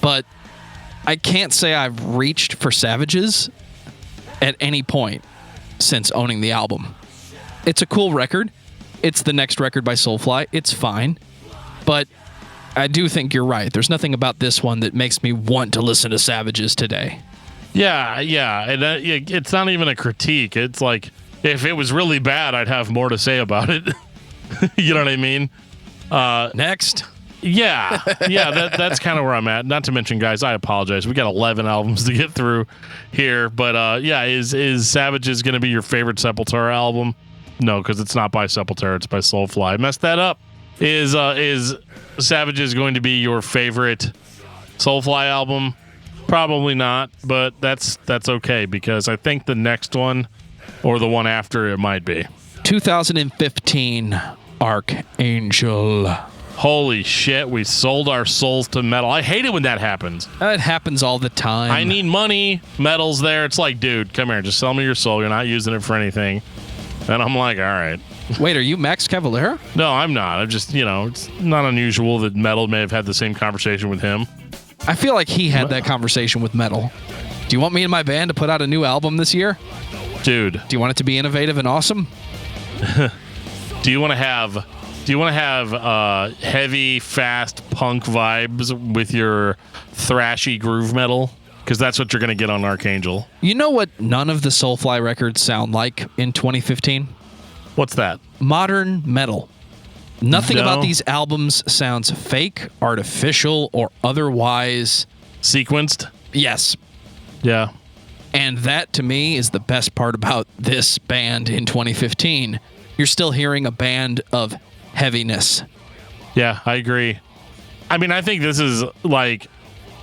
Speaker 2: but I can't say I've reached for Savages at any point since owning the album. It's a cool record. It's the next record by Soulfly. It's fine. But I do think you're right. There's nothing about this one that makes me want to listen to Savages today.
Speaker 3: Yeah. And it's not even a critique. It's like, if it was really bad, I'd have more to say about it. You know what I mean?
Speaker 2: Next.
Speaker 3: Yeah, that's kind of where I'm at. Not to mention, guys, I apologize. We got 11 albums to get through here, but is Savages going to be your favorite Sepultura album? No, because it's not by Sepultura, it's by Soulfly. I messed that up. Is Savages going to be your favorite Soulfly album? Probably not, but that's okay because I think the next one or the one after it might be.
Speaker 2: 2015 Archangel.
Speaker 3: Holy shit, we sold our souls to metal. I hate it when that happens.
Speaker 2: It happens all the time.
Speaker 3: I need money. Metal's there. It's like, dude, come here. Just sell me your soul. You're not using it for anything. And I'm like, all right.
Speaker 2: Wait, are you Max Cavalera?
Speaker 3: No, I'm not. I'm just, it's not unusual that Metal may have had the same conversation with him.
Speaker 2: I feel like he had that conversation with Metal. Do you want me and my band to put out a new album this year?
Speaker 3: Dude.
Speaker 2: Do you want it to be innovative and awesome?
Speaker 3: Do you want to have heavy, fast punk vibes with your thrashy groove metal? Because that's what you're going to get on Archangel.
Speaker 2: You know what none of the Soulfly records sound like in 2015?
Speaker 3: What's that?
Speaker 2: Modern metal. Nothing about these albums sounds fake, artificial, or otherwise...
Speaker 3: sequenced?
Speaker 2: Yes.
Speaker 3: Yeah.
Speaker 2: And that, to me, is the best part about this band in 2015. You're still hearing a band of heaviness.
Speaker 3: Yeah, I agree. I mean, I think this is like...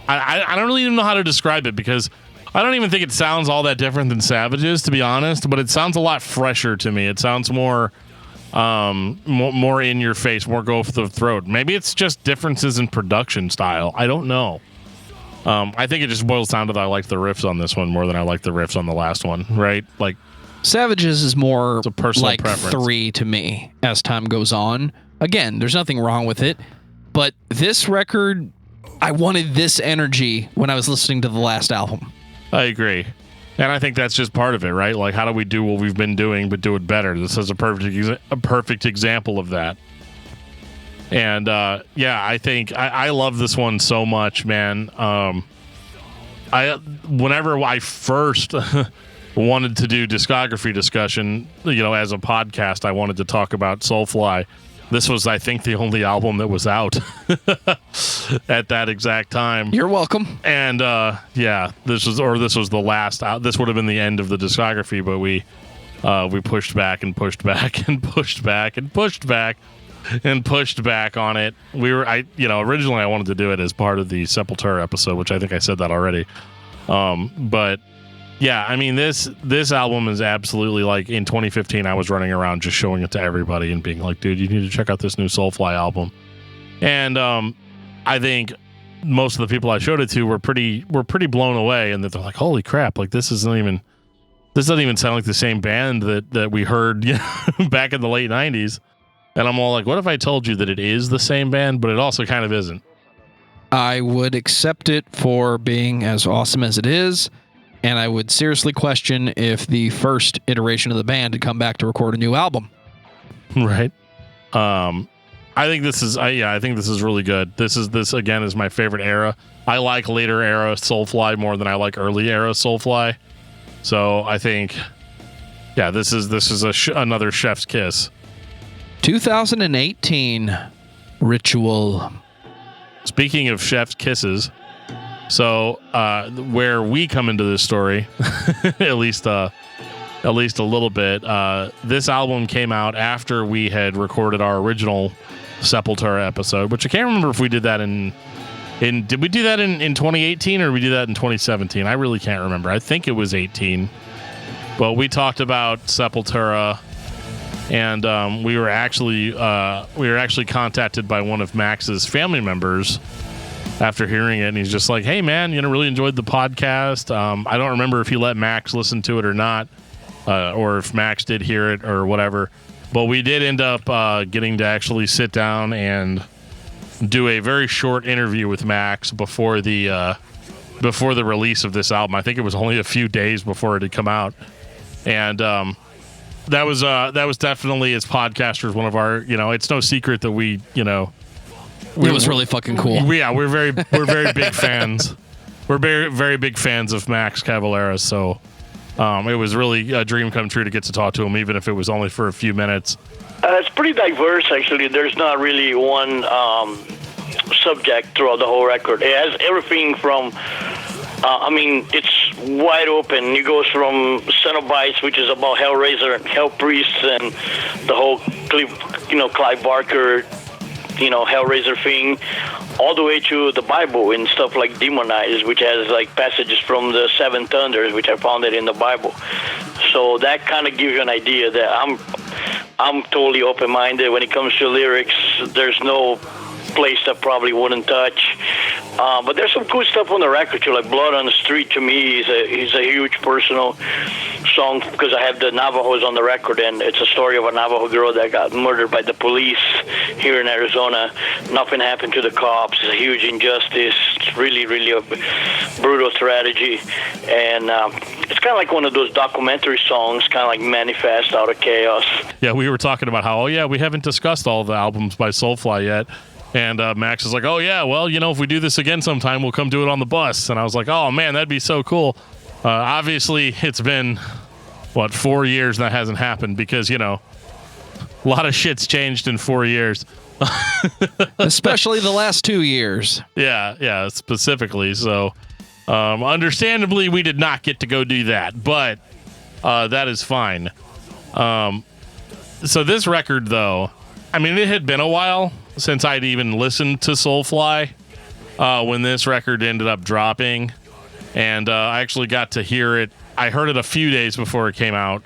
Speaker 3: I don't really even know how to describe it because I don't even think it sounds all that different than Savage's, to be honest, but it sounds a lot fresher to me. It sounds more in your face, more go for the throat. Maybe it's just differences in production style. I don't know. I think it just boils down to that I like the riffs on this one more than I like the riffs on the last one, right? Like
Speaker 2: Savage's is more
Speaker 3: a personal
Speaker 2: like
Speaker 3: preference.
Speaker 2: 3 to me as time goes on. Again, there's nothing wrong with it, but this record, I wanted this energy when I was listening to the last album.
Speaker 3: I agree. And I think that's just part of it, right? Like, how do we do what we've been doing but do it better? This is a perfect example of that. And, I think I love this one so much, man. Whenever I first wanted to do discography discussion, as a podcast, I wanted to talk about Soulfly. This was, I think, the only album that was out at that exact time.
Speaker 2: You're welcome.
Speaker 3: And this was the last out. This would have been the end of the discography, but we pushed back and pushed back and pushed back and pushed back and pushed back on it. Originally I wanted to do it as part of the Sepultura episode, which I think I said that already. But yeah, I mean, this album is absolutely like in 2015, I was running around just showing it to everybody and being like, dude, you need to check out this new Soulfly album. And I think most of the people I showed it to were pretty blown away, and that they're like, holy crap, like this doesn't even sound like the same band that we heard back in the late 90s. And I'm all like, what if I told you that it is the same band, but it also kind of isn't?
Speaker 2: I would accept it for being as awesome as it is. And I would seriously question if the first iteration of the band had come back to record a new album.
Speaker 3: Right. I think this is really good. This again is my favorite era. I like later era Soulfly more than I like early era Soulfly. So I think, this is another chef's kiss.
Speaker 2: 2018 Ritual.
Speaker 3: Speaking of chef's kisses. So, where we come into this story, at least a little bit, this album came out after we had recorded our original Sepultura episode, which I can't remember if we did that did we do that in 2018 or did we do that in 2017? I really can't remember. I think it was 18. But we talked about Sepultura, and we were actually contacted by one of Max's family members after hearing it, and he's just like, hey man, really enjoyed the podcast. I don't remember if he let Max listen to it or not, or if Max did hear it or whatever, but we did end up getting to actually sit down and do a very short interview with Max before the release of this album. I think it was only a few days before it had come out, and that was definitely, as podcasters, one of our, it's no secret that we
Speaker 2: It was really fucking cool.
Speaker 3: We're very big fans. We're very, very big fans of Max Cavalera, so it was really a dream come true to get to talk to him, even if it was only for a few minutes.
Speaker 1: It's pretty diverse, actually. There's not really one subject throughout the whole record. It has everything from, it's wide open. It goes from Cenobites, which is about Hellraiser and Hell Priests and the whole Clive Barker Hellraiser thing, all the way to the Bible and stuff like Demonized, which has like passages from the Seven Thunders, which I found it in the Bible. So that kind of gives you an idea that I'm totally open-minded when it comes to lyrics. There's no place that probably wouldn't touch. But there's some cool stuff on the record too, like Blood on the Street. To me is a huge personal song because I have the Navajos on the record, and it's a story of a Navajo girl that got murdered by the police here in Arizona. Nothing happened to the cops. It's a huge injustice. It's really, really a brutal tragedy, and it's kind of like one of those documentary songs, kind of like Manifest out of chaos.
Speaker 3: Yeah, we were talking about how, we haven't discussed all the albums by Soulfly yet. And Max is like, oh, yeah, well, if we do this again sometime, we'll come do it on the bus. And I was like, oh, man, that'd be so cool. Obviously, it's been, 4 years and that hasn't happened because, a lot of shit's changed in 4 years.
Speaker 2: Especially the last 2 years.
Speaker 3: Yeah, specifically. So, understandably, we did not get to go do that, but that is fine. So this record, though, it had been a while since I'd even listened to Soulfly when this record ended up dropping. And I actually got to hear it. I heard it a few days before it came out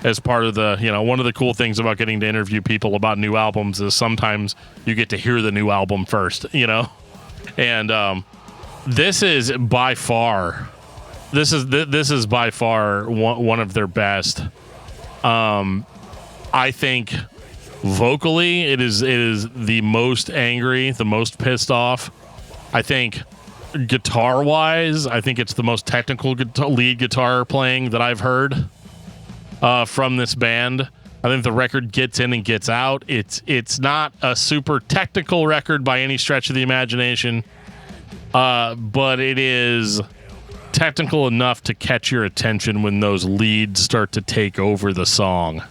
Speaker 3: as part of the, one of the cool things about getting to interview people about new albums is sometimes you get to hear the new album first, And this is by far one of their best. I think vocally, it is the most angry, the most pissed off. I think guitar-wise, I think it's the most technical lead guitar playing that I've heard from this band. I think the record gets in and gets out. It's not a super technical record by any stretch of the imagination, but it is technical enough to catch your attention when those leads start to take over the song.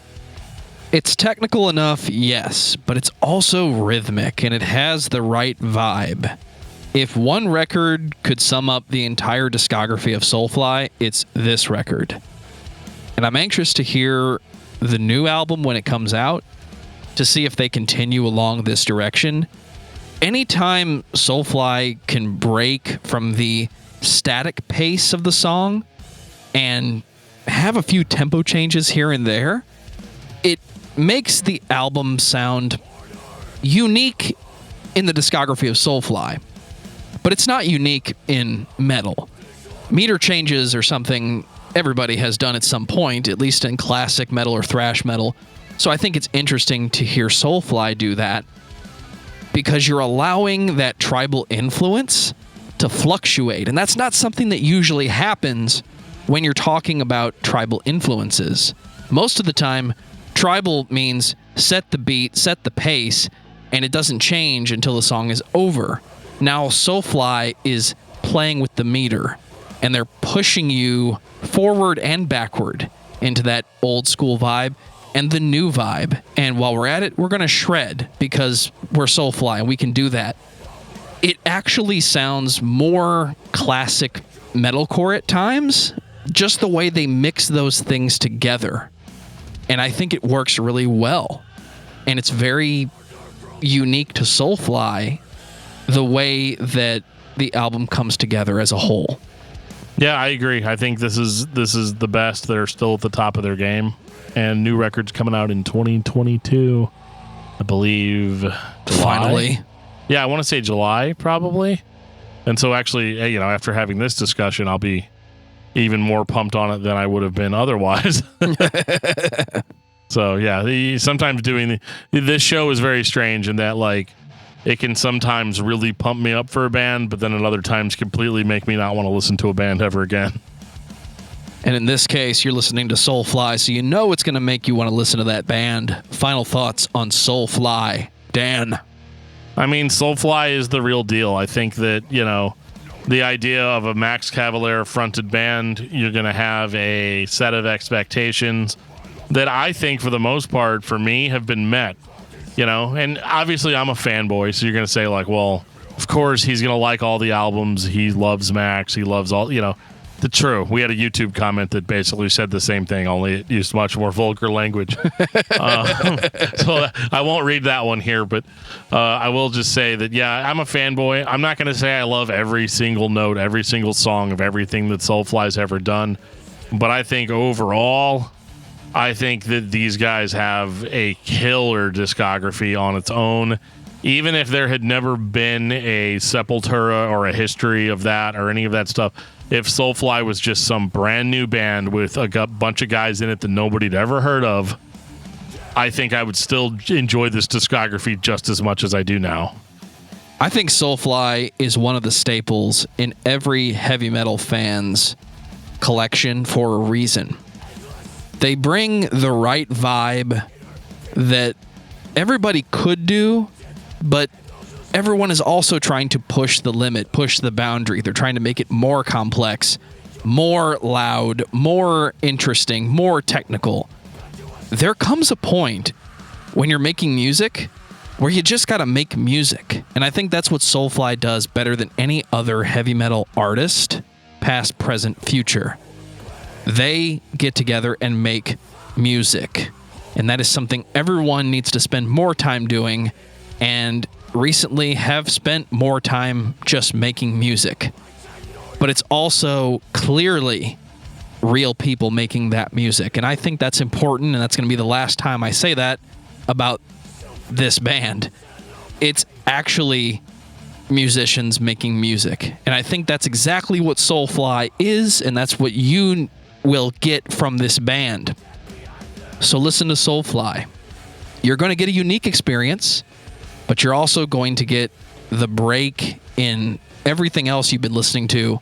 Speaker 2: It's technical enough, yes, but it's also rhythmic, and it has the right vibe. If one record could sum up the entire discography of Soulfly, it's this record. And I'm anxious to hear the new album when it comes out to see if they continue along this direction. Anytime Soulfly can break from the static pace of the song and have a few tempo changes here and there, it makes the album sound unique in the discography of Soulfly, but it's not unique in metal. Meter changes are something everybody has done at some point, at least in classic metal or thrash metal. So I think it's interesting to hear Soulfly do that because you're allowing that tribal influence to fluctuate, and that's not something that usually happens when you're talking about tribal influences. Most of the time, tribal means set the beat, set the pace, and it doesn't change until the song is over. Now, Soulfly is playing with the meter, and they're pushing you forward and backward into that old school vibe and the new vibe. And while we're at it, we're going to shred because we're Soulfly and we can do that. It actually sounds more classic metalcore at times, just the way they mix those things together. And I think it works really well. And it's very unique to Soulfly, the way that the album comes together as a whole.
Speaker 3: Yeah, I agree. I think this is the best. They're still at the top of their game. And new records coming out in 2022, I believe. July?
Speaker 2: Finally.
Speaker 3: Yeah, I want to say July, probably. And so actually, after having this discussion, I'll be even more pumped on it than I would have been otherwise. So yeah, sometimes doing this show is very strange in that it can sometimes really pump me up for a band, but then at other times completely make me not want to listen to a band ever again.
Speaker 2: And in this case, you're listening to Soulfly, so you know it's going to make you want to listen to that band. Final thoughts on Soulfly, Dan?
Speaker 3: Soulfly is the real deal. I think that, the idea of a Max Cavalera fronted band, you're going to have a set of expectations that I think for the most part, for me, have been met. And obviously I'm a fanboy, so you're going to say well, of course he's going to like all the albums. He loves Max. He loves all, True. We had a YouTube comment that basically said the same thing, only it used much more vulgar language. So I won't read that one here, but I will just say that, yeah, I'm a fanboy. I'm not going to say I love every single note, every single song of everything that Soulfly's ever done, but I think overall, I think that these guys have a killer discography on its own. Even if there had never been a Sepultura or a history of that or any of that stuff, if Soulfly was just some brand new band with a bunch of guys in it that nobody'd ever heard of, I think I would still enjoy this discography just as much as I do now.
Speaker 2: I think Soulfly is one of the staples in every heavy metal fan's collection for a reason. They bring the right vibe that everybody could do, but everyone is also trying to push the limit, push the boundary. They're trying to make it more complex, more loud, more interesting, more technical. There comes a point when you're making music where you just gotta make music. And I think that's what Soulfly does better than any other heavy metal artist, past, present, future. They get together and make music. And that is something everyone needs to spend more time doing, and recently have spent more time just making music. But it's also clearly real people making that music. And I think that's important, and that's going to be the last time I say that about this band. It's actually musicians making music. And I think that's exactly what Soulfly is, and that's what you will get from this band. So listen to Soulfly. You're going to get a unique experience, but you're also going to get the break in everything else you've been listening to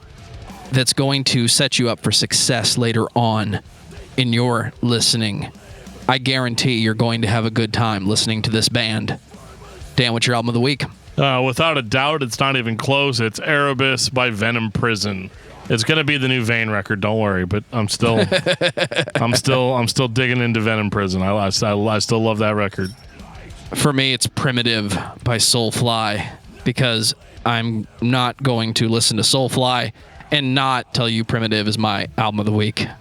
Speaker 2: that's going to set you up for success later on in your listening. I guarantee you're going to have a good time listening to this band. Dan, what's your album of the week?
Speaker 3: Without a doubt, it's not even close. It's Erebos by Venom Prison. It's gonna be the new Vane record, don't worry. But I'm still digging into Venom Prison. I still love that record.
Speaker 2: For me, it's Primitive by Soulfly, because I'm not going to listen to Soulfly and not tell you Primitive is my album of the week.
Speaker 3: I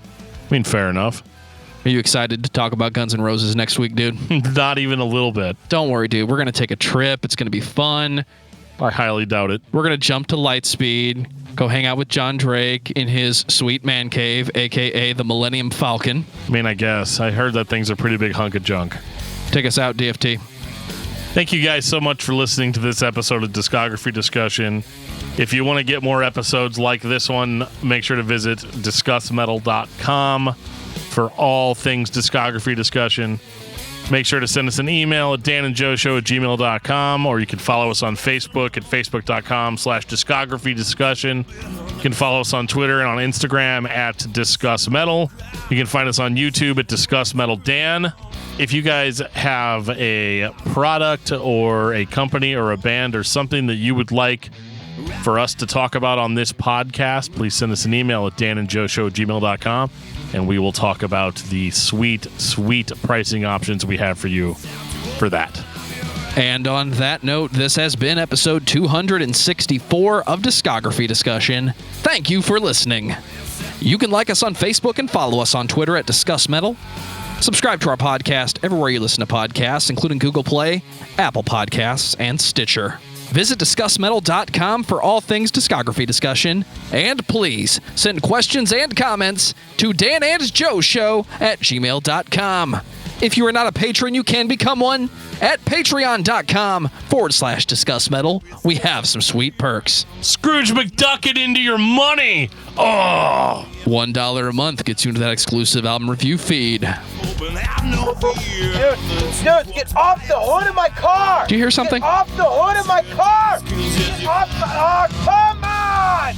Speaker 3: mean, fair enough.
Speaker 2: Are you excited to talk about Guns N' Roses next week, dude?
Speaker 3: Not even a little bit.
Speaker 2: Don't worry, dude. We're going to take a trip. It's going to be fun.
Speaker 3: I highly doubt it.
Speaker 2: We're going to jump to Lightspeed, go hang out with John Drake in his sweet man cave, a.k.a. the Millennium Falcon.
Speaker 3: I mean, I guess. I heard that thing's a pretty big hunk of junk.
Speaker 2: Take us out, DFT.
Speaker 3: Thank you guys so much for listening to this episode of Discography Discussion. If you want to get more episodes like this one, make sure to visit discussmetal.com for all things discography discussion. Make sure to send us an email at danandjoeshow@gmail.com, or you can follow us on Facebook at facebook.com/discography discussion. You can follow us on Twitter and on Instagram at discussmetal. You can find us on YouTube at discussmetaldan. If you guys have a product or a company or a band or something that you would like for us to talk about on this podcast, please send us an email at danandjoeshow@gmail.com, and we will talk about the sweet, sweet pricing options we have for you for that.
Speaker 2: And on that note, this has been episode 264 of Discography Discussion. Thank you for listening. You can like us on Facebook and follow us on Twitter at discussmetal. Subscribe to our podcast everywhere you listen to podcasts, including Google Play, Apple Podcasts, and Stitcher. Visit discussmetal.com for all things discography discussion. And please send questions and comments to danandjoeshow@gmail.com. If you are not a patron, you can become one at patreon.com/discussmetal. We have some sweet perks.
Speaker 3: Scrooge McDuck it into your money! Oh!
Speaker 2: $1 a month gets you into that exclusive album review feed.
Speaker 4: Dude, get off the hood of my car!
Speaker 2: Do you hear something?
Speaker 4: Get off the hood of my car! Get off the... Oh, come on!